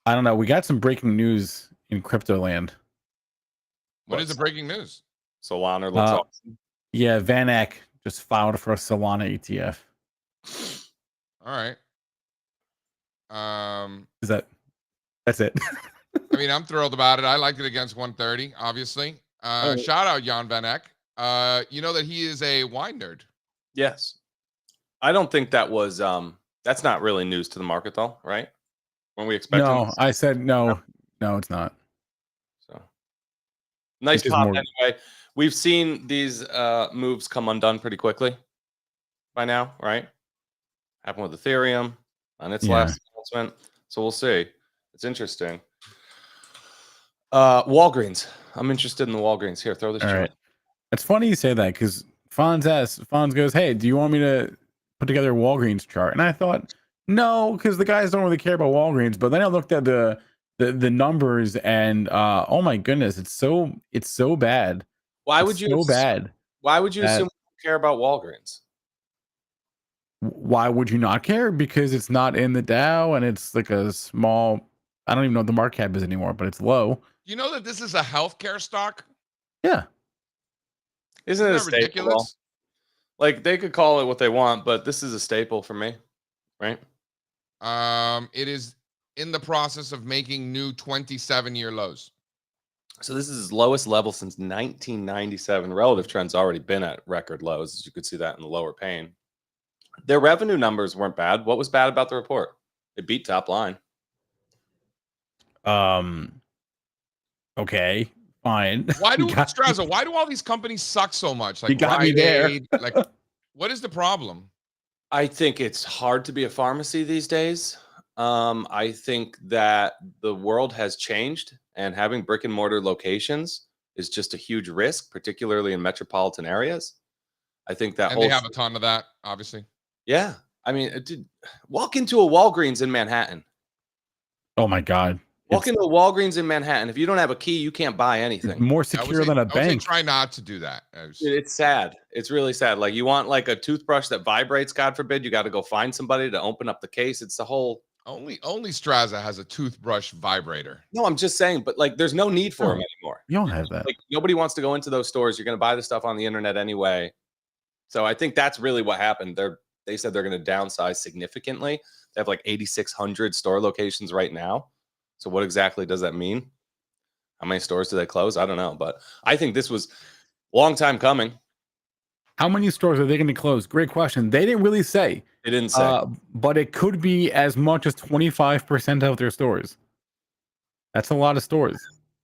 I don't know. We got some breaking news in crypto land. What is the breaking news? Solana looks awesome. Yeah, Van Eck just filed for a Solana ETF. All right. That's it. I mean, I'm thrilled about it. I liked it against 130, obviously. Shout out Jan Van Eck. You know that he is a wine nerd. Yes. I don't think that was that's not really news to the market though, right? When we expect I said no, it's not. So nice pop anyway. We've seen these moves come undone pretty quickly by now, right? Happened with Ethereum on its last announcement. So we'll see. It's interesting. Walgreens. I'm interested in the Walgreens. Here, throw this. All right. It's funny you say that because Fonz goes, "Hey, do you want me to put together a Walgreens chart?" And I thought, no, because the guys don't really care about Walgreens. But then I looked at the numbers, and oh my goodness, it's so bad. Why would you so bad? Why would you assume you care about Walgreens? Why would you not care? Because it's not in the Dow, and it's like a small. I don't even know what the market cap is anymore, but it's low. You know that this is a healthcare stock? Yeah. Isn't it ridiculous? Like they could call it what they want, but this is a staple for me, right? It is in the process of making new 27-year lows. So this is its lowest level since 1997. Relative trend's already been at record lows, as you could see that in the lower pane. Their revenue numbers weren't bad. What was bad about the report? It beat top line. Okay, fine. Why do Strazza? Why do all these companies suck so much? Like you got me there. Like, what is the problem? I think it's hard to be a pharmacy these days. I think that the world has changed, and having brick and mortar locations is just a huge risk, particularly in metropolitan areas. I think that they have a ton of that, obviously. Yeah, I mean, walk into a Walgreens in Manhattan. Oh my God. Walk into a Walgreens in Manhattan. If you don't have a key, you can't buy anything. More secure than a bank. Try not to do that. It's sad. It's really sad. Like you want like a toothbrush that vibrates, God forbid, you got to go find somebody to open up the case. It's the whole. Only Strazza has a toothbrush vibrator. No, I'm just saying, but like there's no need for them anymore. We all have that. Like nobody wants to go into those stores. You're going to buy the stuff on the internet anyway. So I think that's really what happened. They said they're going to downsize significantly. They have like 8,600 store locations right now. So what exactly does that mean? How many stores do they close? I don't know, but I think this was a long time coming. How many stores are they going to close? Great question. They didn't really say. They didn't say. But it could be as much as 25% of their stores. That's a lot of stores.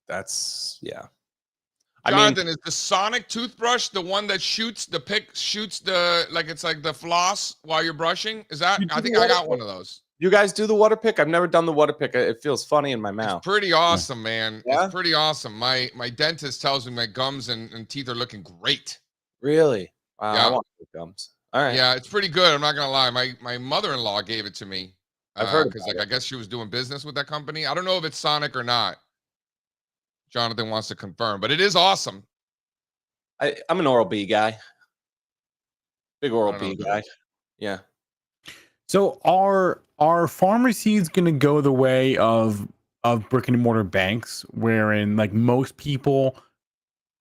That's, yeah. Jonathan, is the Sonic toothbrush the one that shoots the like it's like the floss while you're brushing? Is that? I think I got one of those. You guys do the water pick? I've never done the water pick. It feels funny in my mouth. It's pretty awesome, man. Yeah? It's pretty awesome. My dentist tells me my gums and teeth are looking great. Really? Wow. Yeah. I want gums. All right. Yeah, it's pretty good. I'm not gonna lie. My mother-in-law gave it to me. I've heard because I guess she was doing business with that company. I don't know if it's Sonic or not. Jonathan wants to confirm, but it is awesome. I'm an Oral-B guy. Big Oral-B guy. Yeah. So are pharmacies going to go the way of brick and mortar banks, wherein like most people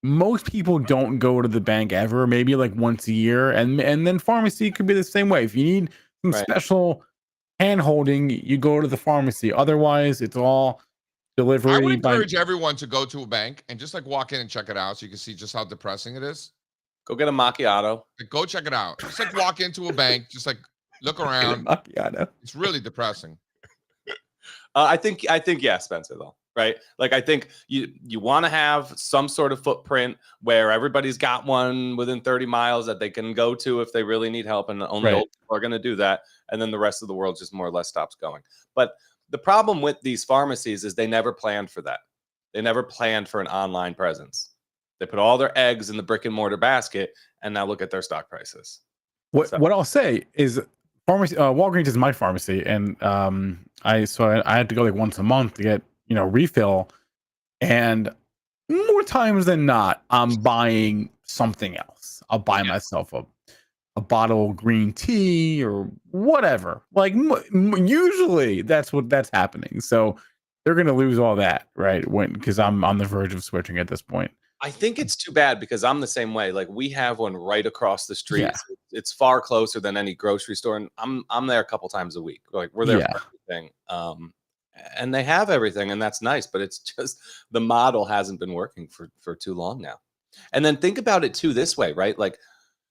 don't go to the bank ever, maybe like once a year, and then pharmacy could be the same way. If you need some special hand holding, you go to the pharmacy. Otherwise, it's all delivery. I would encourage everyone to go to a bank and just like walk in and check it out so you can see just how depressing it is. Go get a macchiato. Like, go check it out. Just like walk into a bank, just like look around. Macchiato. It's really depressing. I think yeah, Spencer, though, right? Like I think you want to have some sort of footprint where everybody's got one within 30 miles that they can go to if they really need help, and only old people are going to do that, and then the rest of the world just more or less stops going. But the problem with these pharmacies is they never planned for that. They never planned for an online presence. They put all their eggs in the brick and mortar basket, and now look at their stock prices. What I'll say is, pharmacy Walgreens is my pharmacy, and I had to go like once a month to get refill, and more times than not, I'm buying something else. I'll buy myself a bottle of green tea or whatever. Like usually that's happening. So they're going to lose all that, right? Because I'm on the verge of switching at this point. I think it's too bad because I'm the same way. Like we have one right across the street. Yeah. It's far closer than any grocery store, and I'm there a couple times a week. Like we're there for everything. And they have everything, and that's nice. But it's just the model hasn't been working for too long now. And then think about it too this way, right? Like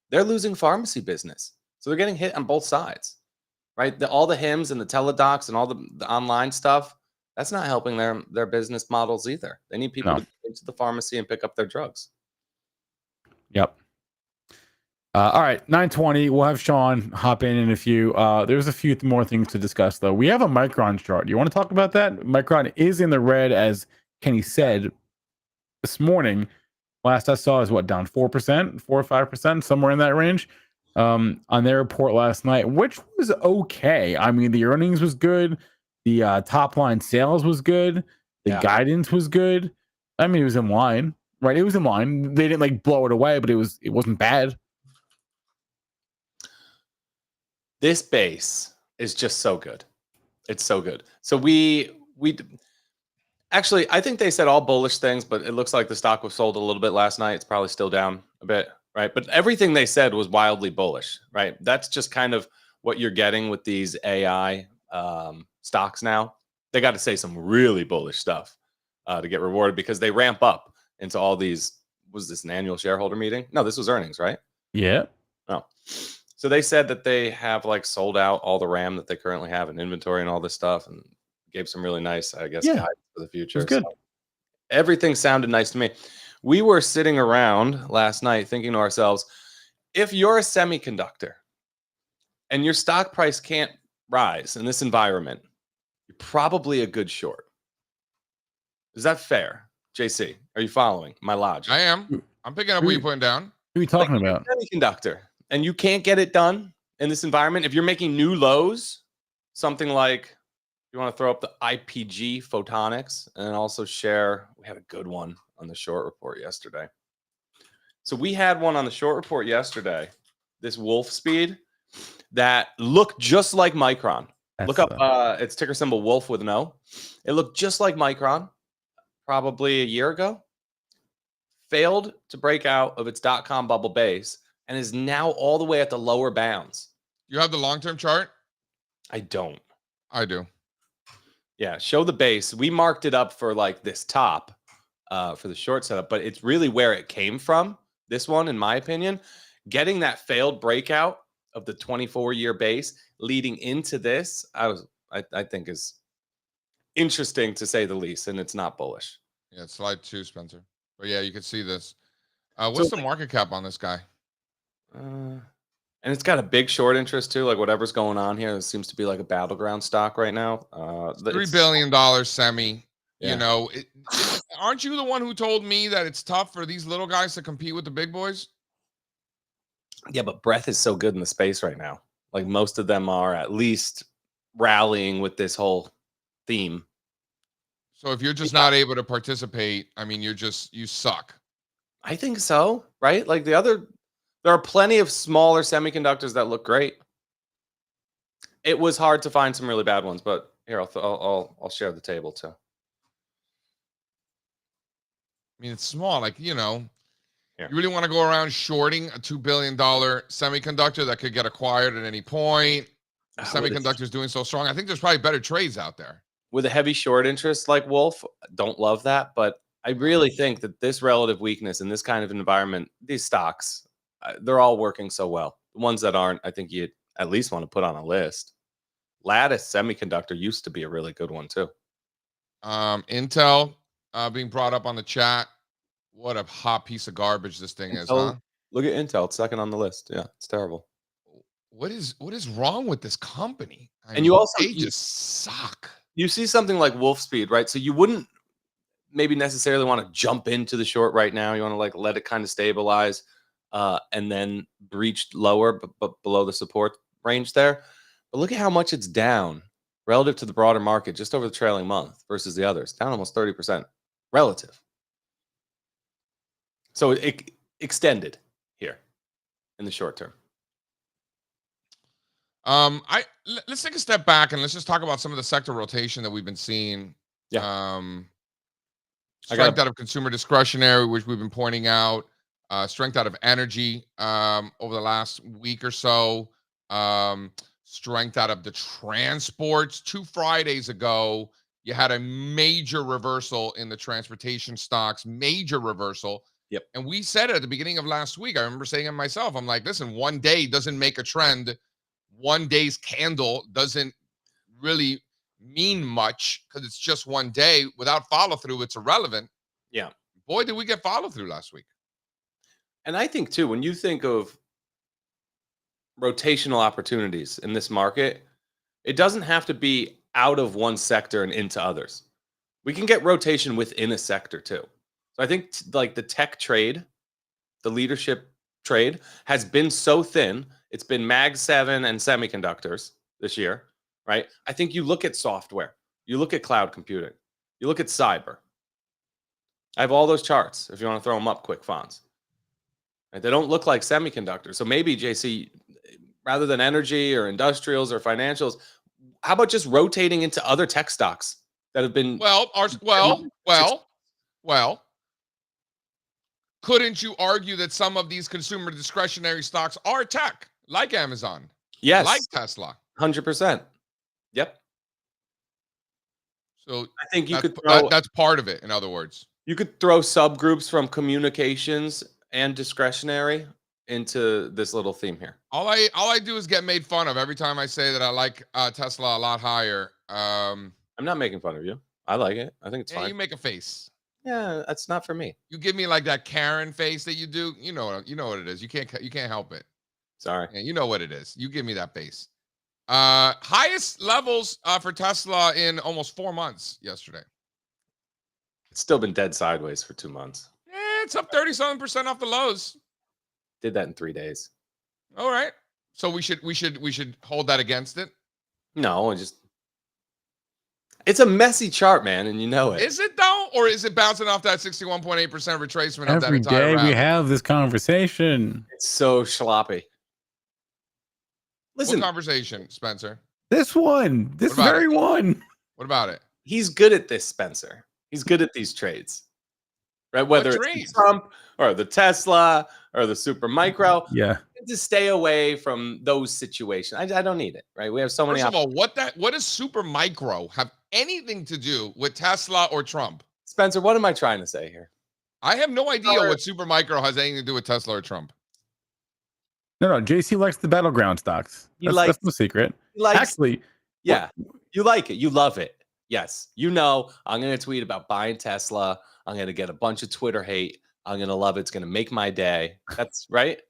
they're losing pharmacy business, so they're getting hit on both sides, right? All the HIMs and the teledocs and all the online stuff. That's not helping their business models either. They need people to go into the pharmacy and pick up their drugs. Yep. All right, 9:20. We'll have Sean hop in a few. There's a few more things to discuss, though. We have a Micron chart. You want to talk about that? Micron is in the red, as Kenny said this morning. Last I saw is down 4%, 4 or 5%, somewhere in that range. On their report last night, which was okay. I mean, the earnings was good. The top line sales was good. The guidance was good. I mean, it was in line, right? It was in line. They didn't like blow it away, but it wasn't bad. This base is just so good. It's so good. So we actually, I think they said all bullish things, but it looks like the stock was sold a little bit last night. It's probably still down a bit, right? But everything they said was wildly bullish, right? That's just kind of what you're getting with these AI stocks now. They got to say some really bullish stuff to get rewarded because they ramp up into all these. Was this an annual shareholder meeting? No, this was earnings, right? Yeah. Oh, so they said that they have like sold out all the RAM that they currently have in inventory and all this stuff, and gave some really nice, I guess, guidance for the future. Good. So everything sounded nice to me. We were sitting around last night thinking to ourselves, if you're a semiconductor and your stock price can't rise in this environment, you're probably a good short. Is that fair? JC, are you following my logic? I am. I'm picking up what you're putting down. Who are you talking about? Semiconductor. And you can't get it done in this environment. If you're making new lows, something like you want to throw up the IPG Photonics and also share. We had a good one on the short report yesterday. So we had one on the short report yesterday, this Wolfspeed that looked just like Micron. Look up its ticker symbol Wolf with an O. It looked just like Micron probably a year ago. failed to break out of its dot-com bubble base and is now all the way at the lower bounds. You have the long-term chart? I don't. I do. Yeah, show the base. We marked it up for like this top for the short setup, but it's really where it came from. This one, in my opinion, getting that failed breakout of the 24-year base leading into this, I think is interesting to say the least, and it's not bullish. Yeah, it's slide 2, Spencer. But yeah, you can see this. What's the market cap on this guy? And it's got a big short interest too. Like whatever's going on here, it seems to be like a battleground stock right now. $3 billion semi. Yeah. You know, aren't you the one who told me that it's tough for these little guys to compete with the big boys? Yeah, but breadth is so good in the space right now. Like most of them are at least rallying with this whole theme. So if you're just not able to participate, I mean, you suck. I think so, right? Like there are plenty of smaller semiconductors that look great. It was hard to find some really bad ones, but here I'll share the table too. I mean, it's small. Like, you know, Yeah. You really want to go around shorting a $2 billion semiconductor that could get acquired at any point. The semiconductor's doing so strong. I think there's probably better trades out there. With a heavy short interest like Wolf, don't love that, but I really think that this relative weakness in this kind of environment, these stocks, they're all working so well. The ones that aren't, I think you at least want to put on a list. Lattice Semiconductor used to be a really good one too. Intel being brought up on the chat. What a hot piece of garbage this thing is, huh? Look at Intel, it's second on the list. Yeah, it's terrible. What is wrong with this company? They just suck. You see something like Wolfspeed, right? So you wouldn't maybe necessarily want to jump into the short right now. You want to like let it kind of stabilize and then breach lower, but below the support range there. But look at how much it's down relative to the broader market just over the trailing month versus the others, down almost 30% relative. So it extended here in the short term. Let's take a step back and let's just talk about some of the sector rotation that we've been seeing. Yeah. Strength out of consumer discretionary, which we've been pointing out. Strength out of energy over the last week or so. Strength out of the transports. 2 Fridays ago, you had a major reversal in the transportation stocks. Major reversal. Yep. And we said it at the beginning of last week. I remember saying it myself. I'm like, listen, one day doesn't make a trend. One day's candle doesn't really mean much because it's just one day. Without follow through, it's irrelevant. Yeah. Boy, did we get follow through last week. And I think too, when you think of rotational opportunities in this market, it doesn't have to be out of one sector and into others. We can get rotation within a sector too. So I think like the tech trade, the leadership trade has been so thin. It's been Mag 7 and semiconductors this year, right? I think you look at software, you look at cloud computing, you look at cyber. I have all those charts if you want to throw them up quick, Fonz. Right? They don't look like semiconductors. So maybe, JC, rather than energy or industrials or financials, how about just rotating into other tech stocks that have been... Well, couldn't you argue that some of these consumer discretionary stocks are tech, like Amazon? Yes. Like Tesla? 100%. Yep. So I think you that's part of it, in other words. You could throw subgroups from communications and discretionary into this little theme here. All I do is get made fun of every time I say that I like Tesla a lot higher. I'm not making fun of you. I like it. I think it's fine. You make a face. Yeah, that's not for me. You give me like that Karen face that you do. You know what it is. You can't help it. Sorry. Yeah, you know what it is. You give me that face. Highest levels for Tesla in almost 4 months yesterday. It's still been dead sideways for 2 months. It's up 37% off the lows. Did that in 3 days. All right. So we should hold that against it. No, it's a messy chart, man, and you know it. Is it though, or is it bouncing off that 61.8% retracement of that Every entire day rally? we have this conversation. It's so sloppy. Listen, What conversation, Spencer? This one, this What about very one. What about it? he's good at this, Spencer. He's good at these trades. right? Whether it's trades? the Trump or the Tesla or the super micro, Yeah. to stay away from those situations. I don't need it, right? We have so many. First of all, what does super micro have anything to do with Tesla or Trump? Spencer, what am I trying to say here? I have no idea what super micro has anything to do with Tesla or Trump. No. JC likes the Battleground stocks. That's no secret. Actually, yeah, you like it. You love it. Yes. You know, I'm going to tweet about buying Tesla. I'm going to get a bunch of Twitter hate. I'm going to love it. It's going to make my day. That's right.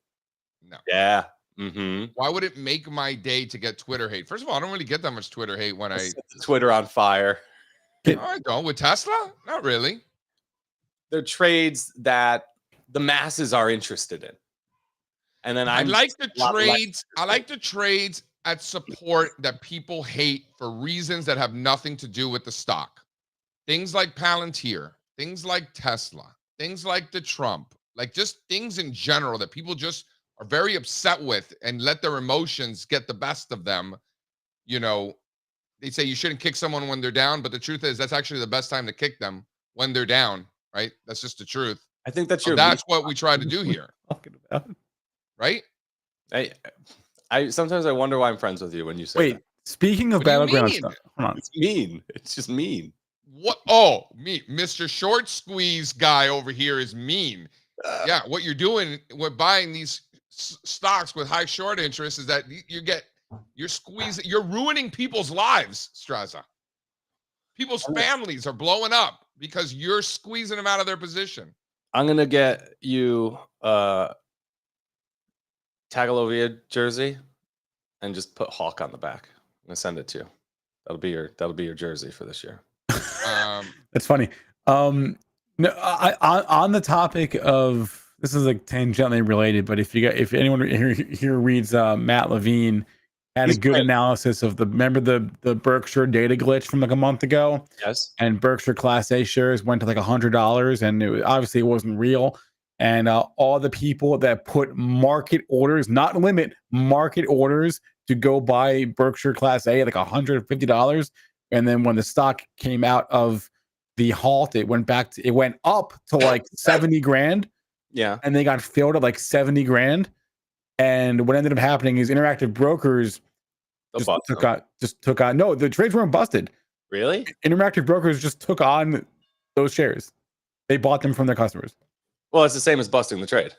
No. Yeah. Mm-hmm. Why would it make my day to get Twitter hate? First of all, I don't really get that much Twitter hate when I set Twitter on fire. No, I don't. With Tesla? Not really. They're trades that the masses are interested in. And then I like the trades. I like the trades at support that people hate for reasons that have nothing to do with the stock. Things like Palantir, things like Tesla, things like the Trump, like just things in general that people just are very upset with and let their emotions get the best of them. You know, they say you shouldn't kick someone when they're down, but the truth is that's actually the best time to kick them when they're down, right? That's just the truth. I think that's that's what we try to do here. Right? I sometimes I wonder why I'm friends with you when you say wait, that. speaking of Battleground stuff, hold on. It's mean. It's just mean. What? Oh, me, Mr. Short Squeeze guy over here is mean. Yeah, what you're doing with buying these stocks with high short interest is that you're squeezing, you're ruining people's lives, Strazza. People's families are blowing up because you're squeezing them out of their position. I'm gonna get you Tagovailoa jersey and just put Hawk on the back. I'm gonna send it to you. That'll be your jersey for this year. That's funny. No, on the topic of, this is like tangentially related, but if anyone here reads Matt Levine had a good analysis of remember the Berkshire data glitch from like a month ago. Yes. And Berkshire Class A shares went to like $100, and obviously it wasn't real. And all the people that put market orders, not limit, market orders to go buy Berkshire Class A at like $150. And then when the stock came out of the halt, it went up to like 70 grand. Yeah. And they got filled at like 70 grand. And what ended up happening is Interactive Brokers just took on. No, the trades weren't busted. Really? Interactive Brokers just took on those shares. They bought them from their customers. Well, it's the same as busting the trade,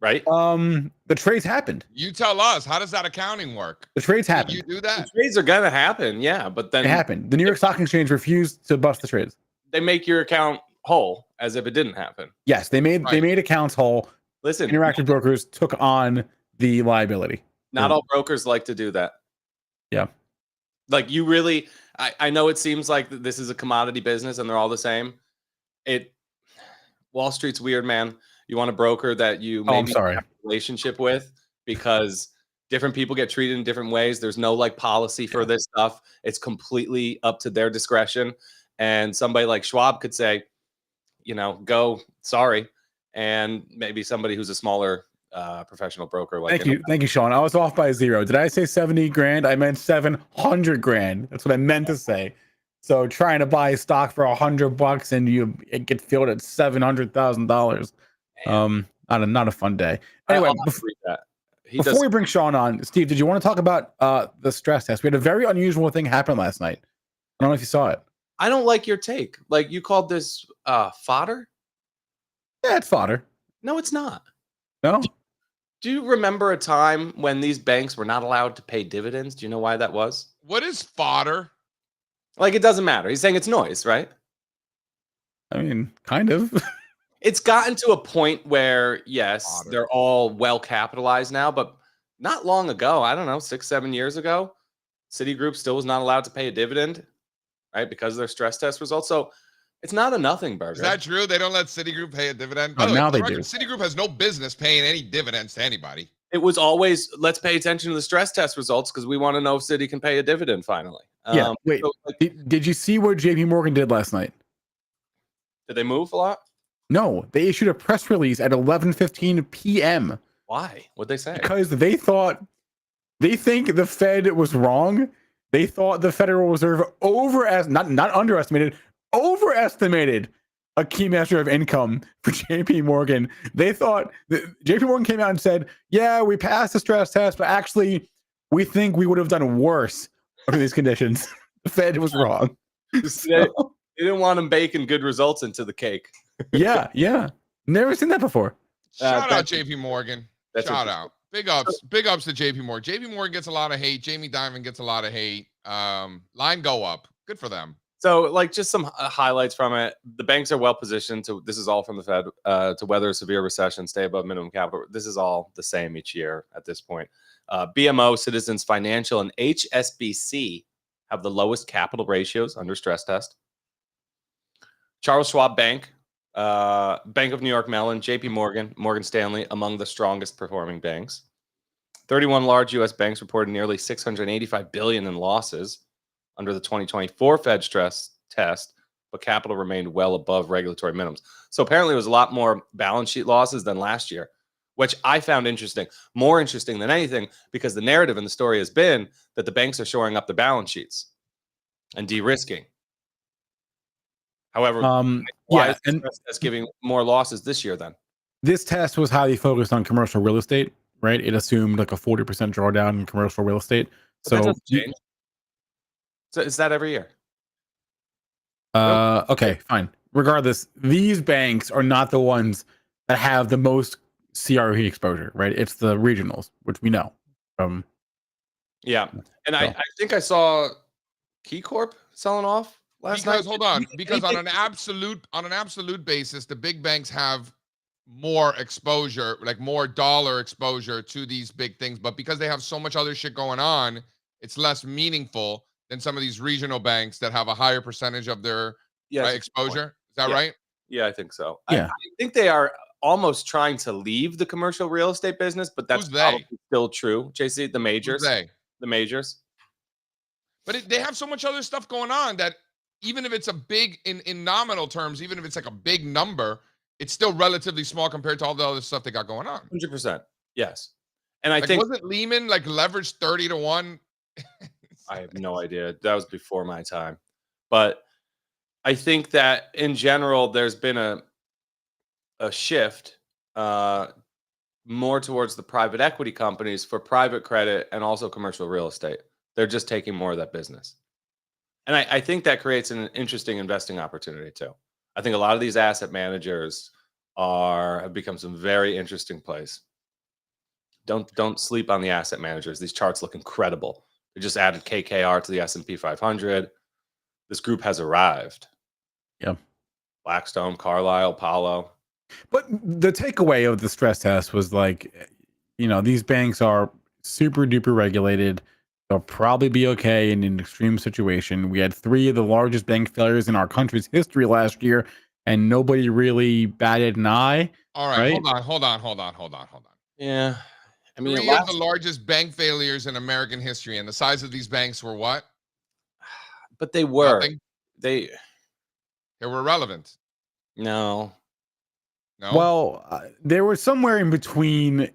right? The trades happened. You tell us, how does that accounting work? The trades happened. You do that? The trades are gonna happen, yeah, but then it happened. The New York Stock Exchange refused to bust the trades. They make your account whole as if it didn't happen. Yes, they made accounts whole. Listen, Interactive Brokers took on the liability. Not all brokers like to do that. Yeah. Like you really, I know it seems like this is a commodity business and they're all the same. Wall Street's weird, man. You want a broker that you maybe have a relationship with because different people get treated in different ways. There's no like policy for this stuff. It's completely up to their discretion. And somebody like Schwab could say, go, sorry. And maybe somebody who's a smaller professional broker. Like Thank you, Sean. I was off by 0. Did I say 70 grand? I meant 700 grand. That's what I meant to say. So trying to buy a stock for $100 and it get filled at $700,000. Not a fun day. Anyway, before we bring Sean on, Steve, did you want to talk about the stress test? We had a very unusual thing happen last night. I don't know if you saw it. I don't like your take. Like you called this fodder? Yeah, it's fodder. No, it's not. No. Do you remember a time when these banks were not allowed to pay dividends? Do you know why that was? What is fodder? Like, it doesn't matter. He's saying it's noise, right? I mean, kind of. It's gotten to a point where, yes, they're all well capitalized now, but not long ago, I don't know, 6-7 years ago, Citigroup still was not allowed to pay a dividend, right? Because of their stress test results. So it's not a nothing burger. Is that true? They don't let Citigroup pay a dividend? Oh, now they do. Citigroup has no business paying any dividends to anybody. It was always, let's pay attention to the stress test results because we want to know if Citi can pay a dividend finally. Yeah. Wait, so, did you see what JP Morgan did last night? Did they move a lot? No, they issued a press release at 11:15 p.m. Why? What'd they say? Because they think the Fed was wrong. They thought the Federal Reserve not underestimated a key measure of income for JP Morgan. They thought JP Morgan came out and said, yeah, we passed the stress test, but actually we think we would have done worse under these conditions. The Fed was wrong. They didn't want them baking good results into the cake. Yeah. Never seen that before. Shout out JP Morgan. Shout out. Big ups to JP Morgan. JP Morgan gets a lot of hate. Jamie Dimon gets a lot of hate. Line go up. Good for them. So, like, just some highlights from it. The banks are well positioned to. This is all from the Fed to weather a severe recession, stay above minimum capital. This is all the same each year at this point. BMO, Citizens Financial, and HSBC have the lowest capital ratios under stress test. Charles Schwab Bank, Bank of New York Mellon, JP Morgan, Morgan Stanley, among the strongest performing banks. 31 large U.S. banks reported nearly $685 billion in losses under the 2024 Fed stress test, but capital remained well above regulatory minimums. So apparently it was a lot more balance sheet losses than last year, which I found interesting, more interesting than anything, because the narrative in the story has been that the banks are shoring up the balance sheets and de-risking. However, why is the stress test giving more losses this year then? This test was highly focused on commercial real estate, right? It assumed like a 40% drawdown in commercial real estate. But that doesn't change. So is that every year? Okay, fine. Regardless, these banks are not the ones that have the most CRE exposure, right? It's the regionals, which we know. Yeah, and I think I saw Key Corp selling off last night. Hold on, because on an absolute basis, the big banks have more exposure, like more dollar exposure to these big things, but because they have so much other shit going on, it's less meaningful than some of these regional banks that have a higher percentage of their exposure. Is that right? Yeah, I think so. Yeah. I think they are almost trying to leave the commercial real estate business, but that's probably still true. JC, the majors. The majors. But they have so much other stuff going on that even if it's a big, in nominal terms, even if it's like a big number, it's still relatively small compared to all the other stuff they got going on. 100%. Yes. And I like, think wasn't Lehman like leveraged 30-1? I have no idea. That was before my time. But I think that in general, there's been a shift more towards the private equity companies for private credit and also commercial real estate. They're just taking more of that business. And I think that creates an interesting investing opportunity too. I think a lot of these asset managers have become some very interesting plays. Don't sleep on the asset managers. These charts look incredible. They just added KKR to the S&P 500. This group has arrived. Yeah. Blackstone, Carlyle, Apollo. But the takeaway of the stress test was like, these banks are super duper regulated. They'll probably be okay in an extreme situation. We had 3 of the largest bank failures in our country's history last year, and nobody really batted an eye. All right? Hold on. Yeah. I mean, 3 of the largest bank failures in American history, and the size of these banks were what? But they were. Nothing? They were relevant. No. Well, they were somewhere in between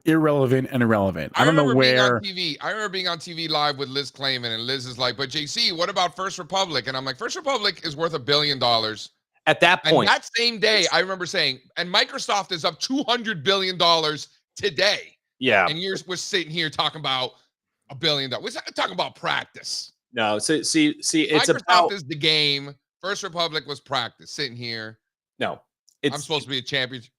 irrelevant and irrelevant. I don't know where. I remember being on TV live with Liz Clayman, and Liz is like, but JC, what about First Republic? And I'm like, First Republic is worth $1 billion. At that point. And that same day, I remember saying, and Microsoft is up $200 billion today. Yeah. And we're sitting here talking about $1 billion. We're talking about practice. No, see, it's Microsoft about is the game. First Republic was practice. Sitting here. No, I'm supposed to be a championship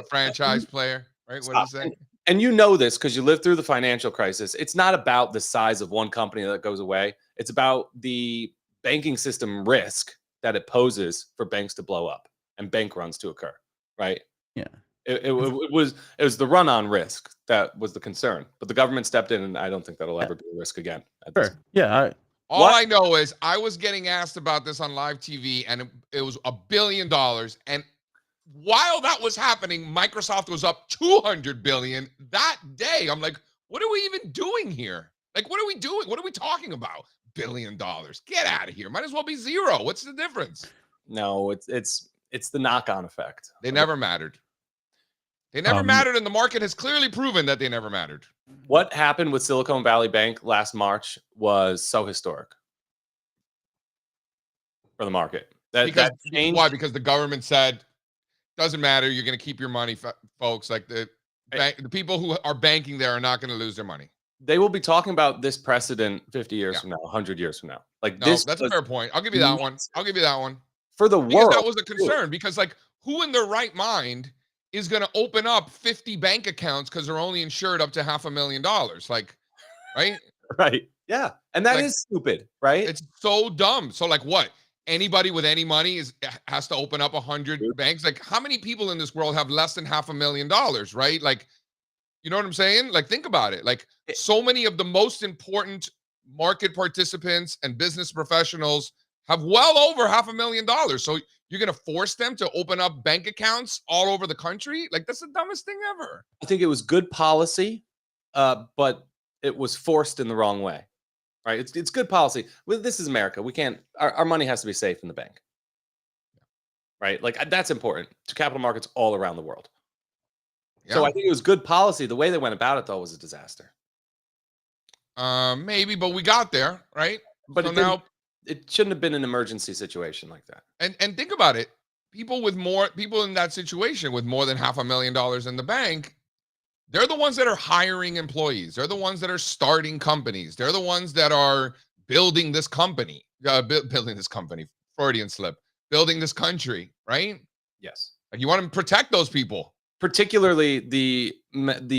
franchise player, right? What is that? And you know this because you lived through the financial crisis. It's not about the size of one company that goes away. It's about the banking system risk that it poses for banks to blow up and bank runs to occur, right? Yeah. It was the run-on risk that was the concern, but the government stepped in, and I don't think that'll ever be a risk again. Sure. Yeah. All I know is I was getting asked about this on live TV, and it was $1 billion. And while that was happening, Microsoft was up $200 billion that day. I'm like, what are we even doing here? Like, what are we doing? What are we talking about? $1 billion. Get out of here. Might as well be 0. What's the difference? No, it's the knock-on effect. They never mattered. They never mattered, and the market has clearly proven that they never mattered. What happened with Silicon Valley Bank last March was so historic for the market. Because that changed. why? Because the government said doesn't matter. You're going to keep your money, folks. Like the people who are banking there are not going to lose their money. They will be talking about this precedent 50 years Yeah. from now, 100 years from now. Like No, this, that's a fair point. I'll give you that one. I'll give you that one. for the Because world. that was a concern. Because like, who in their right mind is going to open up 50 bank accounts because they're only insured up to $500,000? Like, right? Right. Yeah. And that Like, is stupid, right? It's so dumb. So like, what? Anybody with any money has to open up 100 banks. Like, how many people in this world have less than $500,000? Right? Like, you know what I'm saying? Like, think about it. Like, so many of the most important market participants and business professionals have well over $500,000. So you're going to force them to open up bank accounts all over the country? Like, that's the dumbest thing ever. I think it was good policy, but it was forced in the wrong way. Right? It's good policy. Well, this is America. We can't. Our money has to be safe in the bank. Right? Like that's important to capital markets all around the world. Yeah. So I think it was good policy. The way they went about it, though, was a disaster. Maybe, but we got there, right? But So it shouldn't have been an emergency situation like that. and think about it. People in that situation with more than $500,000 in the bank, they're the ones that are hiring employees. They're the ones that are starting companies. They're the ones that are building this company, building this company, Freudian slip, building this country, right? Yes. Like you want to protect those people. Particularly the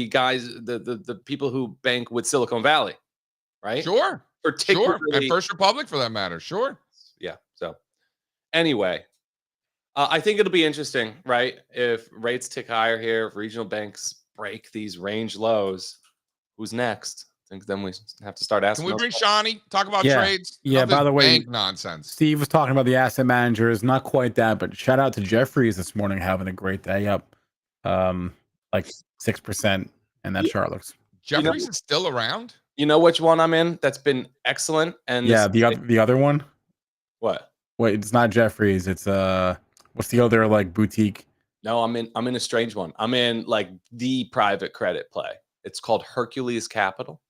guys, the people who bank with Silicon Valley, right? Sure. Particularly, Sure. And First Republic for that matter. Sure. Yeah. So anyway, I think it'll be interesting, right? If rates tick higher here, if regional banks break these range lows, who's next? I think then we have to start asking. Can we bring Shawnee? Talk about trades? Yeah, by the way, bank nonsense. Steve was talking about the asset managers. Not quite that, but shout out to Jeffries this morning having a great day up. Like 6%, and that chart looks. Jeffries is still around. You know which one I'm in? That's been excellent. And yeah, the other one. What? Wait, it's not Jeffries. It's what's the other like boutique? No, I'm in a strange one. I'm in like the private credit play. It's called Hercules Capital.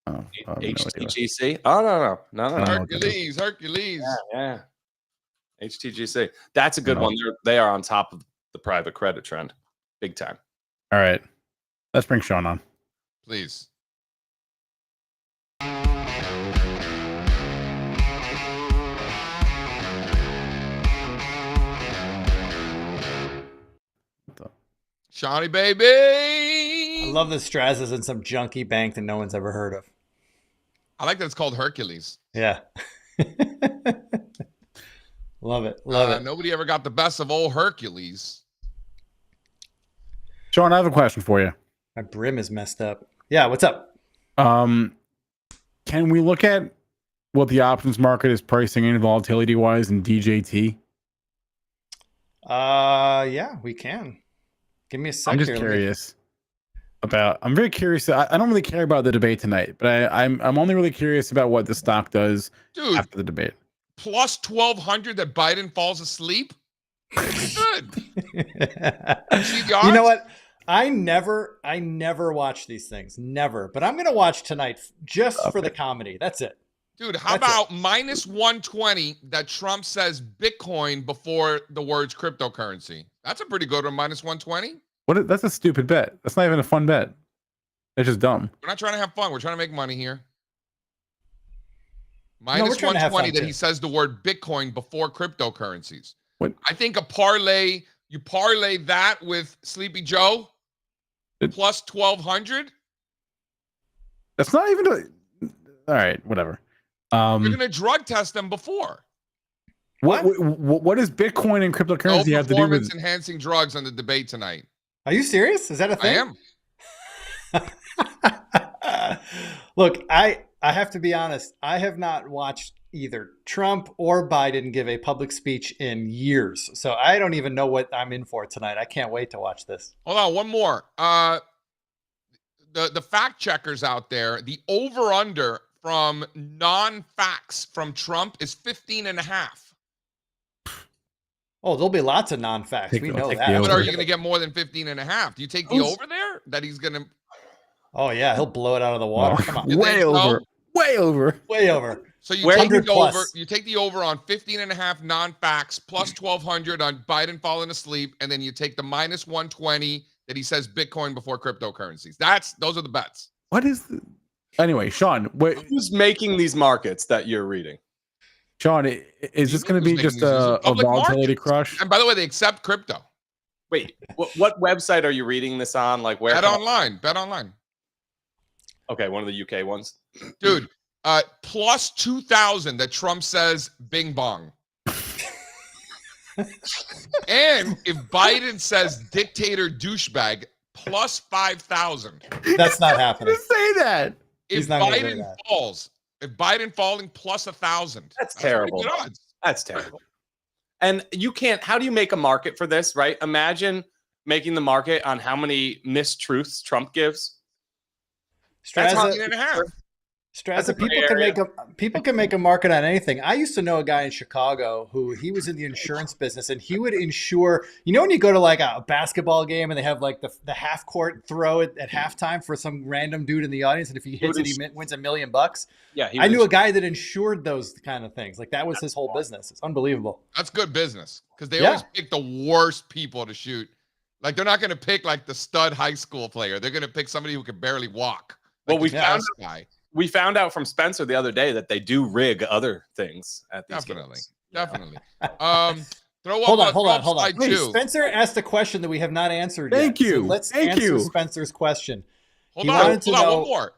Oh, HTGC. Oh no. Hercules. Yeah. HTGC. That's a good one. They are on top of the private credit trend. Big time. All right. Let's bring Sean on. Please. Shawnee, baby. I love the Strazzas in some junky bank that no one's ever heard of. I like that it's called Hercules. Yeah. Love it. Love it. Nobody ever got the best of old Hercules. Sean, I have a question for you. My brim is messed up. Yeah, what's up? Can we look at what the options market is pricing in volatility wise in DJT? Yeah, we can. Give me a second. I'm just curious about. I'm very curious. I don't really care about the debate tonight, but I'm only really curious about what the stock does after the debate. Plus 1,200 that Biden falls asleep. Good. You know what? I never watch these things. Never. But I'm going to watch tonight just for the comedy. That's it. Dude, how about minus 120 that Trump says Bitcoin before the words cryptocurrency? That's a pretty good one, minus 120. That's a stupid bet. That's not even a fun bet. It's just dumb. We're not trying to have fun. We're trying to make money here. Minus 120 that he says the word Bitcoin before cryptocurrencies. What? I think you parlay that with Sleepy Joe plus 1,200. That's not even all right, whatever. You're going to drug test them before. What does Bitcoin and cryptocurrency have to do with performance enhancing drugs on the debate tonight? Are you serious? Is that a thing? I am. Look, I have to be honest. I have not watched either Trump or Biden give a public speech in years. So I don't even know what I'm in for tonight. I can't wait to watch this. Hold on, one more. The fact checkers out there, the over-under from non-facts from Trump is 15.5. Oh, there'll be lots of non-facts. We know that. But are you going to get more than 15.5? Do you take the over there that he's going to? Oh yeah, he'll blow it out of the water. Come on. Way over. Way over. So you Where- take the 100 plus. over. You take the over on 15.5 non-facts plus 1,200 on Biden falling asleep, and then you take the minus 120 that he says Bitcoin before cryptocurrencies. Those are the bets. What is the... Anyway, Sean, wait, Who's making these markets that you're reading? Sean, is this going to be Who's making just these? These are a public volatility markets. crush? And by the way, they accept crypto. Wait, what website are you reading this on? Like where? Bet online. Bet online. Okay, one of the UK ones. Dude, plus 2,000 that Trump says bing bong. And if Biden says dictator douchebag, plus 5,000. That's not happening. Just say that. If He's not gonna do Biden that. falls, if Biden falling plus 1,000. That's pretty terrible. good odds. That's terrible. And you can't. How do you make a market for this? Right? Imagine making the market on how many mistruths Trump gives. That's Strazza, 15.5. That's a Strazza, gray people can make a market on anything. I used to know a guy in Chicago who he was in the insurance business, and he would insure. You know when you go to like a basketball game and they have like the half court throw at halftime for some random dude in the audience, and if he hits it, he wins $1 million. Yeah, I knew a guy that insured those kind of things. Like that was his whole business. It's unbelievable. That's good business because they Yeah. always pick the worst people to shoot. Like they're not going to pick like the stud high school player. They're going to pick somebody who can barely walk. Well, Like we the found fast guy. We found out from Spencer the other day that they do rig other things at these Definitely. games. Definitely. Throw Hold up on. slide Wait, 2. Spencer asked a question that we have not answered Thank yet. you. So let's Thank answer you. Spencer's question. Hold He on. wanted to Hold on. know- One more.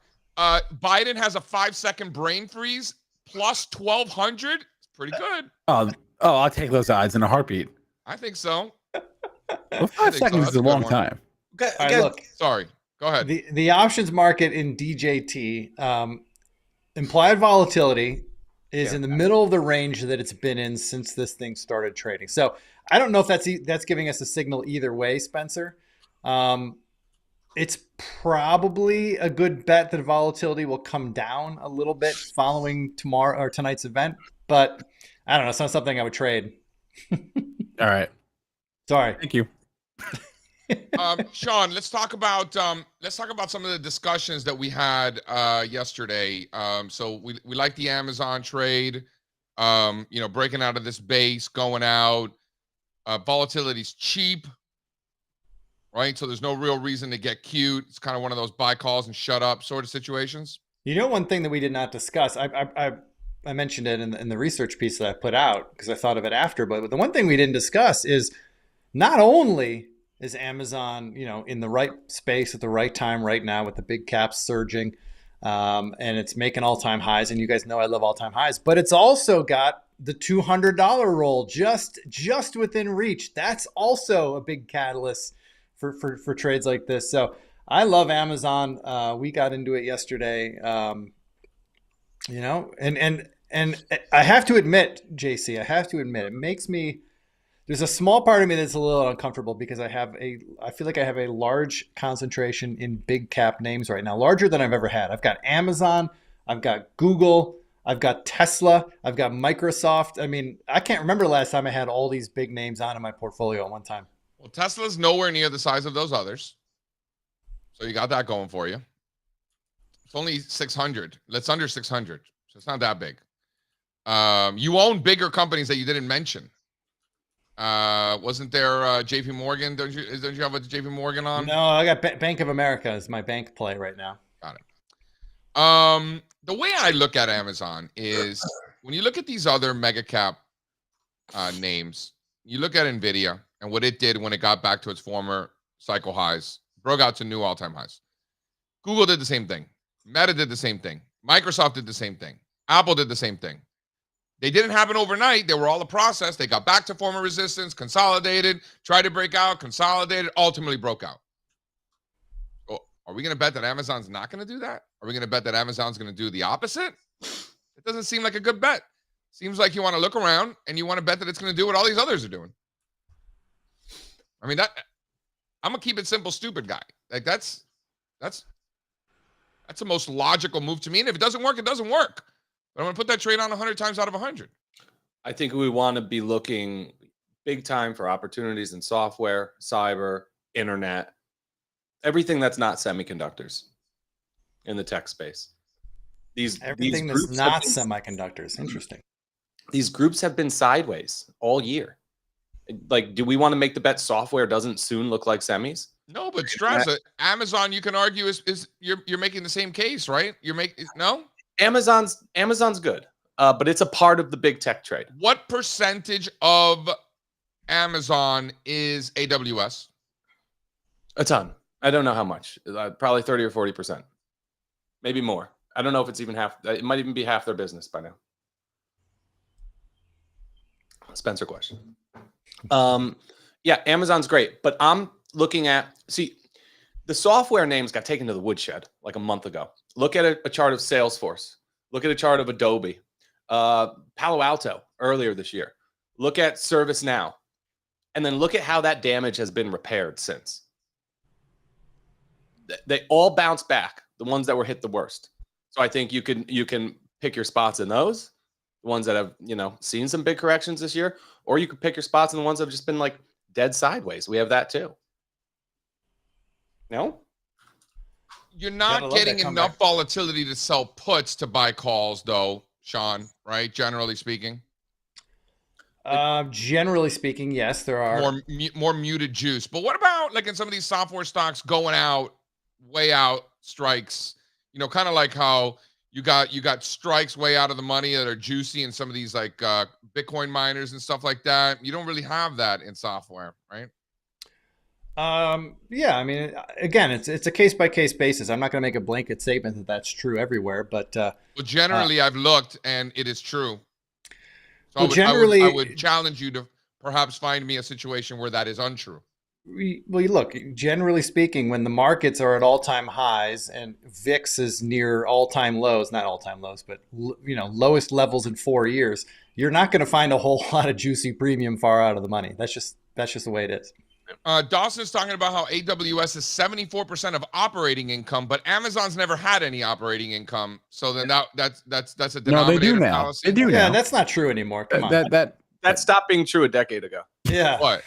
Biden has a 5-second brain freeze plus 1,200. It's pretty good. Oh, I'll take those odds in a heartbeat. I think so. Well, 5 so. seconds That's is a a good long one. time. All right, look, Sorry. Go ahead. the options market in DJT, implied volatility is in the middle of the range that it's been in since this thing started trading. So I don't know if that's giving us a signal either way, Spencer. It's probably a good bet that volatility will come down a little bit following tomorrow or tonight's event, but I don't know. It's not something I would trade. All right. Sorry. Thank you. Sean, let's talk about some of the discussions that we had yesterday. So we like the Amazon trade, breaking out of this base, going out. Volatility's cheap, right? So there's no real reason to get cute. It's kind of one of those buy calls and shut up sort of situations. You know, one thing that we did not discuss, I mentioned it in the research piece that I put out because I thought of it after, but the one thing we didn't discuss is not only is Amazon, in the right space at the right time right now with the big caps surging, and it's making all-time highs, and you guys know I love all-time highs, but it's also got the $200 roll just within reach. That's also a big catalyst for trades like this. So I love Amazon. We got into it yesterday, and I have to admit, JC, it makes me, there's a small part of me that's a little uncomfortable because I feel like I have a large concentration in big cap names right now, larger than I've ever had. I've got Amazon, I've got Google, I've got Tesla, I've got Microsoft. I mean, I can't remember the last time I had all these big names on in my portfolio at one time. Well, Tesla's nowhere near the size of those others. So you got that going for you. It's only 600. It's under 600. So it's not that big. You own bigger companies that you didn't mention. Wasn't there JP Morgan? Don't you have a JP Morgan on? No, I got Bank of America as my bank play right now. Got it. The way I look at Amazon is when you look at these other mega cap names, you look at Nvidia and what it did when it got back to its former cycle highs, broke out to new all-time highs. Google did the same thing. Meta did the same thing. Microsoft did the same thing. Apple did the same thing. They didn't happen overnight. They were all a process. They got back to former resistance, consolidated, tried to break out, consolidated, ultimately broke out. So are we going to bet that Amazon's not going to do that? Are we going to bet that Amazon's going to do the opposite? It doesn't seem like a good bet. Seems like you want to look around and you want to bet that it's going to do what all these others are doing. I mean, I'm a keep it simple, stupid guy. Like that's the most logical move to me. And if it doesn't work, it doesn't work. But I'm going to put that trade on 100 times out of 100. I think we want to be looking big time for opportunities in software, cyber, internet, everything that's not semiconductors in the tech space. Everything these that's not have been, semiconductors. Interesting. these groups have been sideways all year. Like, do we want to make the bet software doesn't soon look like semis? No, but Strazza, Amazon, you can argue is you're making the same case, right? No. Amazon's good, but it's a part of the big tech trade. What percentage of Amazon is AWS? A ton. I don't know how much. Probably 30 or 40%, maybe more. I don't know if it's even half. It might even be half their business by now. Spencer question. Yeah, Amazon's great, but I'm looking at, the software names got taken to the woodshed like a month ago. Look at a chart of Salesforce. Look at a chart of Adobe, Palo Alto earlier this year. Look at ServiceNow, and then look at how that damage has been repaired since. They all bounce back, the ones that were hit the worst. So I think you can pick your spots in those, the ones that have, seen some big corrections this year, or you could pick your spots in the ones that have just been like dead sideways. We have that too. No? You're not getting enough volatility to sell puts to buy calls, though, Sean, right? Generally speaking. Generally speaking, yes, there are more muted juice. But what about like in some of these software stocks going out, way out strikes? Kind of like how you got strikes way out of the money that are juicy in some of these like Bitcoin miners and stuff like that. You don't really have that in software, right? Yeah, I mean, again, it's a case by case basis. I'm not going to make a blanket statement that that's true everywhere, but well, generally, I've looked and it is true. So I would challenge you to perhaps find me a situation where that is untrue. Well, look, generally speaking, when the markets are at all-time highs and VIX is near all-time lows, not all-time lows, but lowest levels in 4 years, you're not going to find a whole lot of juicy premium far out of the money. That's just the way it is. Dawson's talking about how AWS is 74% of operating income, but Amazon's never had any operating income. So then that's a denominator. No, they do now. fallacy. They do now. Yeah, that's not true anymore. Come on. That stopped being true a decade ago. Yeah. What?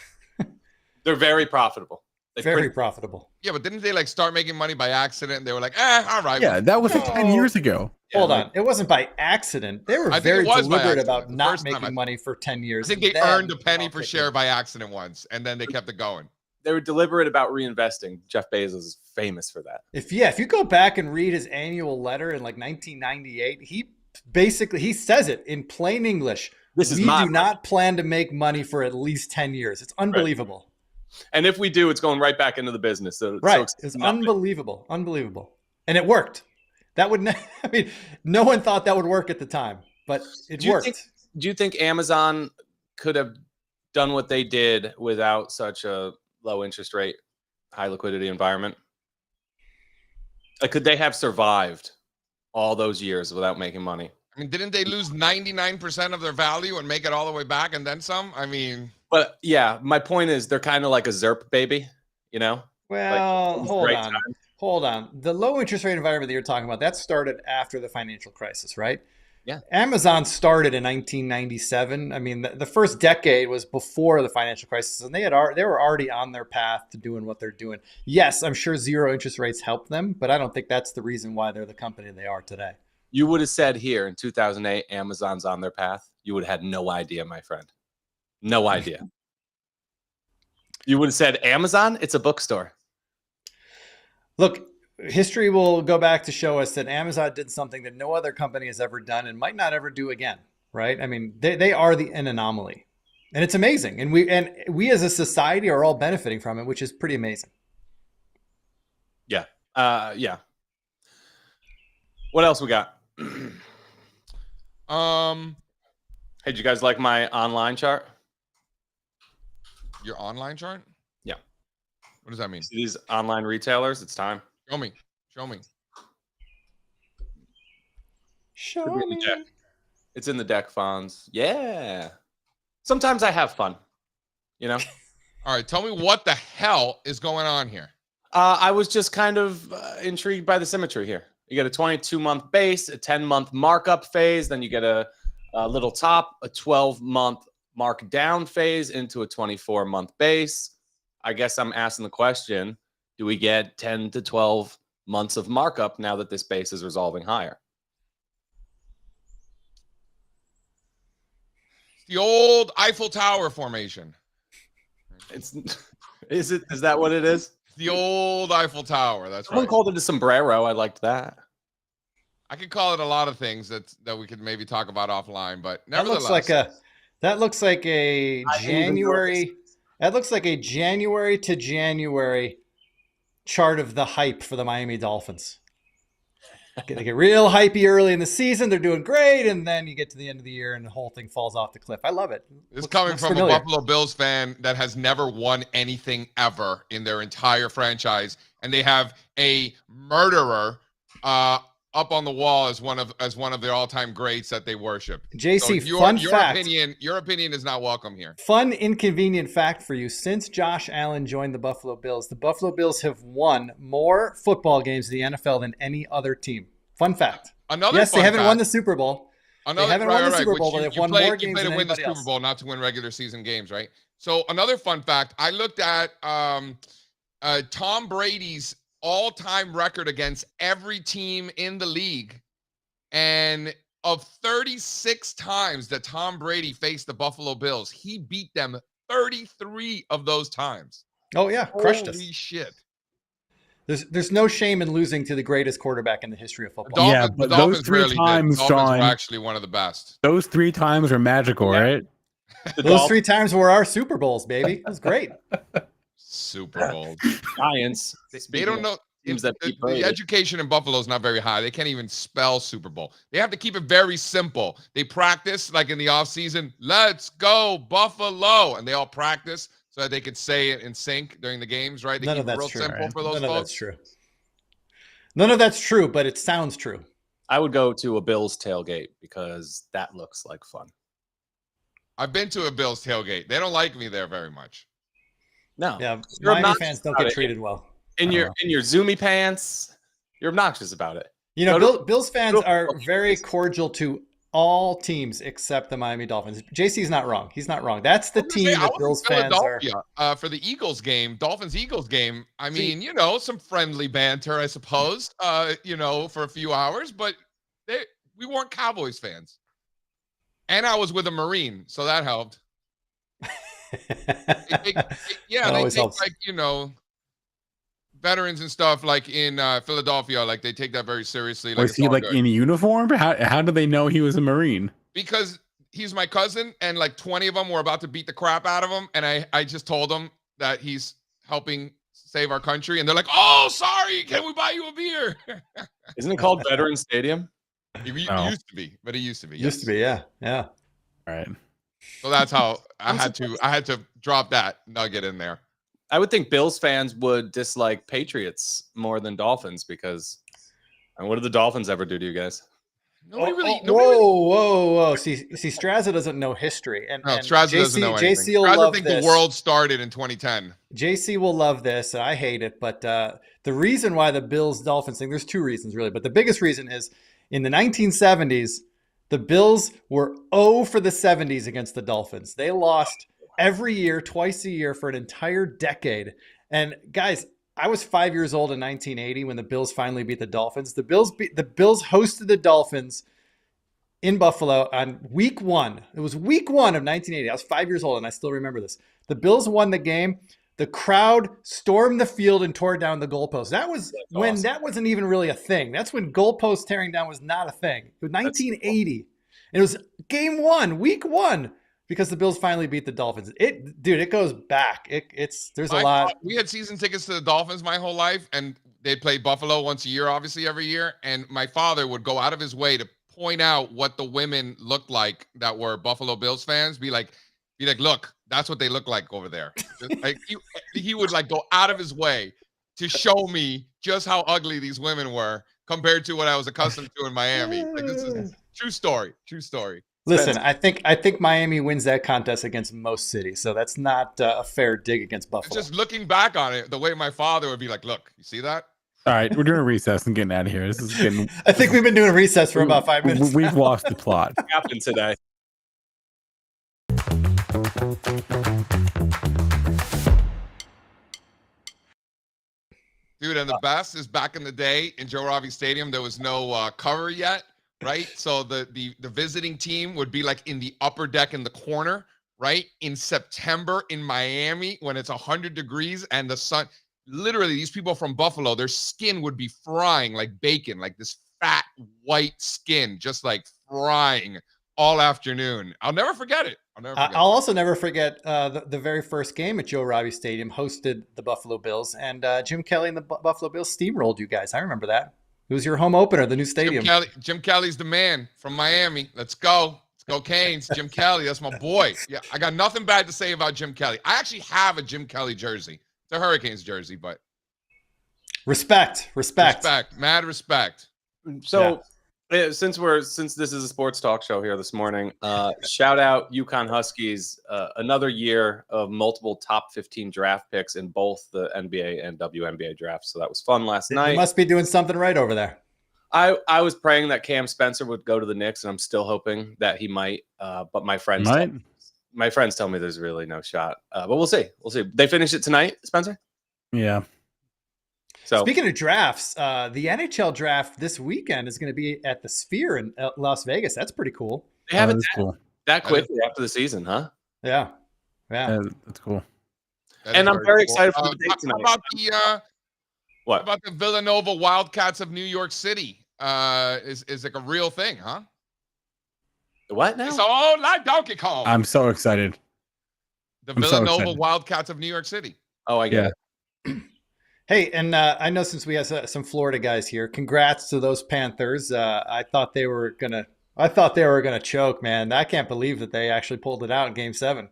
They're very profitable. Very profitable. Yeah, but didn't they like start making money by accident? They were like, all right. Yeah, that was like 10 years ago. Hold on. It wasn't by accident. They were very deliberate about not making money for 10 years. I think they earned a penny per share by accident once, and then they kept it going. They were deliberate about reinvesting. Jeff Bezos is famous for that. If you go back and read his annual letter in like 1998, he says it in plain English. We do not plan to make money for at least 10 years. It's unbelievable. Right. And if we do, it's going right back into the business. So, right. It's unbelievable. Unbelievable. And it worked. No one thought that would work at the time, but it worked. Do you think Amazon could have done what they did without such a low interest rate, high liquidity environment? Like, could they have survived all those years without making money? I mean, didn't they lose 99% of their value and make it all the way back and then some? I mean, but yeah, my point is they're kind of like a ZERP baby, Well, like, hold on. The low interest rate environment that you're talking about, that started after the financial crisis, right? Yeah. Amazon started in 1997. I mean, the first decade was before the financial crisis, and they were already on their path to doing what they're doing. Yes, I'm sure zero interest rates helped them, but I don't think that's the reason why they're the company they are today. You would have said here in 2008, Amazon's on their path. You would have had no idea, my friend. No idea. You would have said, Amazon? It's a bookstore. Look, history will go back to show us that Amazon did something that no other company has ever done and might not ever do again, right? I mean, they are an anomaly. And it's amazing. And we as a society are all benefiting from it, which is pretty amazing. Yeah. Yeah. What else we got? Hey, did you guys like my online chart? Your online chart? Yeah. What does that mean? See these online retailers? It's time. Show me. It's in the deck funds. Yeah. Sometimes I have fun, All right. Tell me what the hell is going on here. I was just kind of intrigued by the symmetry here. You get a 22-month base, a 10-month markup phase, then you get a little top, a 12-month mark down phase into a 24-month base. I guess I'm asking the question, do we get 10 to 12 months of markup now that this base is resolving higher? The old Eiffel Tower formation. Is that what it is? The old Eiffel Tower. That's Someone right. called it a sombrero. I liked that. I could call it a lot of things that we could maybe talk about offline, but That nevertheless, looks like a January. That looks like a January to January chart of the hype for the Miami Dolphins. They get real hypey early in the season. They're doing great, and then you get to the end of the year, and the whole thing falls off the cliff. I love it. It's coming from a Buffalo Bills fan that has never won anything ever in their entire franchise, and they have a murderer up on the wall as one of their all-time greats that they worship. JC, so fun fact. Your opinion is not welcome here. Fun, inconvenient fact for you. Since Josh Allen joined the Buffalo Bills have won more football games in the NFL than any other team. Fun fact. They haven't won the Super Bowl. They haven't won the Super Bowl, but they've won more games than win the anybody else. Super Bowl, not to win regular season games, right? So another fun fact, I looked at Tom Brady's all-time record against every team in the league, and of 36 times that Tom Brady faced the Buffalo Bills, he beat them 33 of those times. Oh yeah, crushed us. Holy shit. There's no shame in losing to the greatest quarterback in the history of football. Yeah, but those 3 times, Sean, were actually one of the best. Those 3 times were magical, right? Those 3 times were our Super Bowls, baby. It was great. Super Bowl. Giants. They don't know. The education in Buffalo is not very high. They can't even spell Super Bowl. They have to keep it very simple. They practice like in the offseason, let's go Buffalo. And they all practice so that they could say it in sync during the games, right? They None keep of that's it real true. simple for those None folks. of that's true. None of that's true, but it sounds true. I would go to a Bills tailgate because that looks like fun. I've been to a Bills tailgate. They don't like me there very much. No. Yeah, Miami fans don't get treated well. In your Zoomy pants, you're obnoxious about it. You know, Bills fans are very cordial to all teams except the Miami Dolphins. JC's not wrong. He's not wrong. That's the team that Bills fans are. For the Eagles game, Dolphins-Eagles game, I mean, some friendly banter, I suppose, for a few hours, but we weren't Cowboys fans. And I was with a Marine, so that helped. They take veterans and stuff like in Philadelphia, like they take that very seriously. Was he like in uniform? How did they know he was a Marine? Because he's my cousin, and like 20 of them were about to beat the crap out of him, and I just told them that he's helping save our country, and they're like, "Oh, sorry, can we buy you a beer?" Isn't it called Veterans Stadium? It used to be, but it used to be. Used to be, yeah. All right. So that's how I had to drop that nugget in there. I would think Bills fans would dislike Patriots more than Dolphins because, and what did the Dolphins ever do to you guys? Whoa. See, Strazza doesn't know history. And Strazza doesn't know anything. JC will love think this. The world started in 2010. JC will love this. I hate it. But the reason why the Bills-Dolphins thing, there's 2 reasons really. But the biggest reason is in the 1970s, the Bills were 0 for the 70s against the Dolphins. They lost every year, twice a year for an entire decade. And guys, I was 5 years old in 1980 when the Bills finally beat the Dolphins. The Bills hosted the Dolphins in Buffalo on week 1. It was week 1 of 1980. I was 5 years old and I still remember this. The Bills won the game. The crowd stormed the field and tore down the goalposts. That was when awesome. That wasn't even really a thing. That's when goalpost tearing down was not a thing. It was 1980. And it was game 1, week 1. Because the Bills finally beat the Dolphins. It goes back. There's a lot. We had season tickets to the Dolphins my whole life, and they'd play Buffalo once a year, obviously every year. And my father would go out of his way to point out what the women looked like that were Buffalo Bills fans. Be like, look, that's what they look like over there. Like he would like go out of his way to show me just how ugly these women were compared to what I was accustomed to in Miami. Like this is true story. Listen, I think Miami wins that contest against most cities, so that's not a fair dig against Buffalo. Just looking back on it, the way my father would be like, "Look, you see that?" All right, we're doing a recess and getting out of here. This is getting. I think we've been doing a recess for about 5 minutes. We've lost the plot. What happened today? Dude, and the best is back in the day in Joe Robbie Stadium, there was no cover yet. right? So the visiting team would be like in the upper deck in the corner, right? In September in Miami when it's 100 degrees and the sun, literally these people from Buffalo, their skin would be frying like bacon, like this fat white skin, just like frying all afternoon. I'll never forget it. I'll also never forget the very first game at Joe Robbie Stadium hosted the Buffalo Bills, and Jim Kelly and the Buffalo Bills steamrolled you guys. I remember that. It was your home opener, the new stadium. Jim Kelly's the man from Miami. Let's go. Let's go Canes. Jim Kelly, that's my boy. Yeah, I got nothing bad to say about Jim Kelly. I actually have a Jim Kelly jersey. It's a Hurricanes jersey, but respect, mad respect. So since this is a sports talk show here this morning, shout out UConn Huskies, another year of multiple top 15 draft picks in both the NBA and WNBA drafts. So that was fun last night. You must be doing something right over there. I was praying that Cam Spencer would go to the Knicks, and I'm still hoping that he might. But my friends tell me there's really no shot. But we'll see. They finish it tonight, Spencer? Yeah. So speaking of drafts, the NHL draft this weekend is going to be at the Sphere in Las Vegas. That's pretty cool. They have it that quickly after the season, huh? Yeah. That's cool. And I'm very excited for the date tonight. How about the Villanova Wildcats of New York City? Is like a real thing, huh? What now? It's all like Donkey Kong. I'm so excited. The Villanova Wildcats of New York City. Oh, I get it. Hey, and I know since we have some Florida guys here, congrats to those Panthers. I thought they were gonna choke, man. I can't believe that they actually pulled it out in Game 7.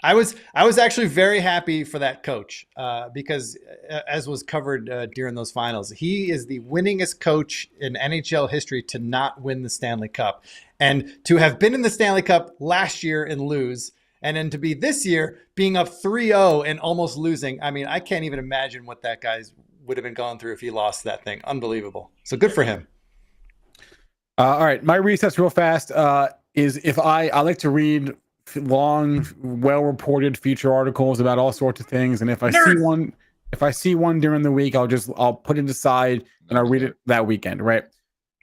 I was actually very happy for that coach because, as was covered during those finals, he is the winningest coach in NHL history to not win the Stanley Cup, and to have been in the Stanley Cup last year and lose. And then to be this year being up 3-0 and almost losing. I mean, I can't even imagine what that guy would have been going through if he lost that thing. Unbelievable. So good for him. All right. My recess real fast is if I like to read long, well-reported feature articles about all sorts of things. And if I see one during the week, I'll put it aside and I'll read it that weekend. Right.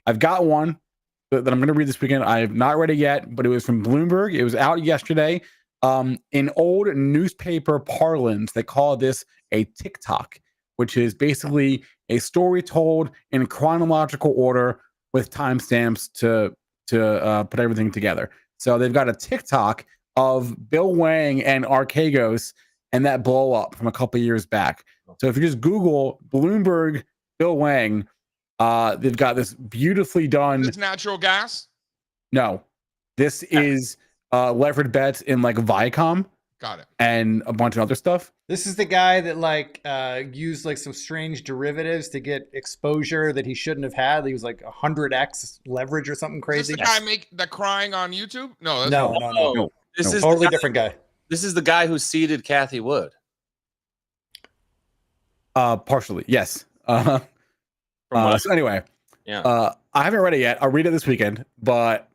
I've got one that I'm going to read this weekend. I have not read it yet, but it was from Bloomberg. It was out yesterday. In old newspaper parlance, they call this a TikTok, which is basically a story told in chronological order with timestamps to put everything together. So they've got a TikTok of Bill Wang and Archegos and that blow up from a couple of years back. So if you just Google Bloomberg Bill Wang, they've got this beautifully done. It's natural gas? No, this is levered bets in like Viacom. Got it. And a bunch of other stuff. This is the guy that used like some strange derivatives to get exposure that he shouldn't have had. He was like 100x leverage or something crazy. Is this the guy make the crying on YouTube? No. No. This is totally different guy. This is the guy who seeded Kathy Wood. Partially, yes. So anyway, I haven't read it yet. I'll read it this weekend, but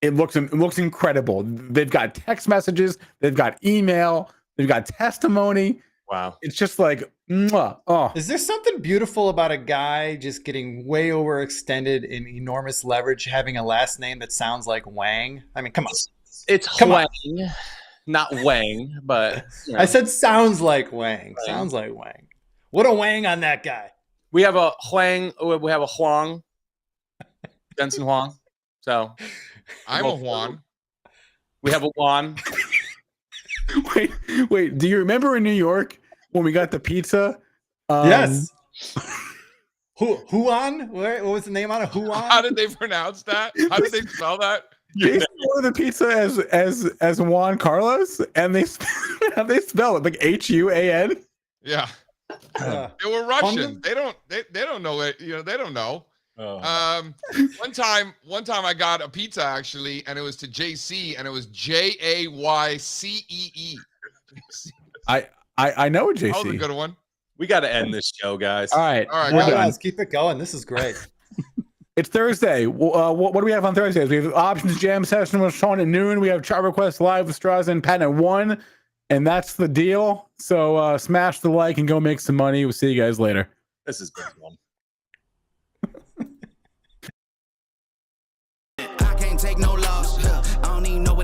it looks incredible. They've got text messages, they've got email, they've got testimony. Wow. It's just like, mwah. Oh. Is there something beautiful about a guy just getting way overextended in enormous leverage, having a last name that sounds like Wang? I mean, come on. It's Wang, not Wang, but I said sounds like Wang. Sounds like Wang. What a Wang on that guy. We have a Huang. We have a Huang. Jensen Huang. So I'm a Juan. We have a Juan. Wait. Do you remember in New York when we got the pizza? Yes. Huan? What was the name on it? Huan? How did they pronounce that? How did they spell that? They spell the pizza as Juan Carlos, and they spell it like Huan. Yeah. They were Russian. They don't know it. They don't know. One time I got a pizza actually, and it was to JC, and it was JAYCEE. I know JC. That was a good one. We got to end this show, guys. All right, guys, keep it going. This is great. It's Thursday. What do we have on Thursdays? We have options jam session with Sean at noon. We have chat request live with Strazza and Pat at 1, and that's the deal. So smash the like and go make some money. We'll see you guys later. This has been fun. don't take no loss. I don't need no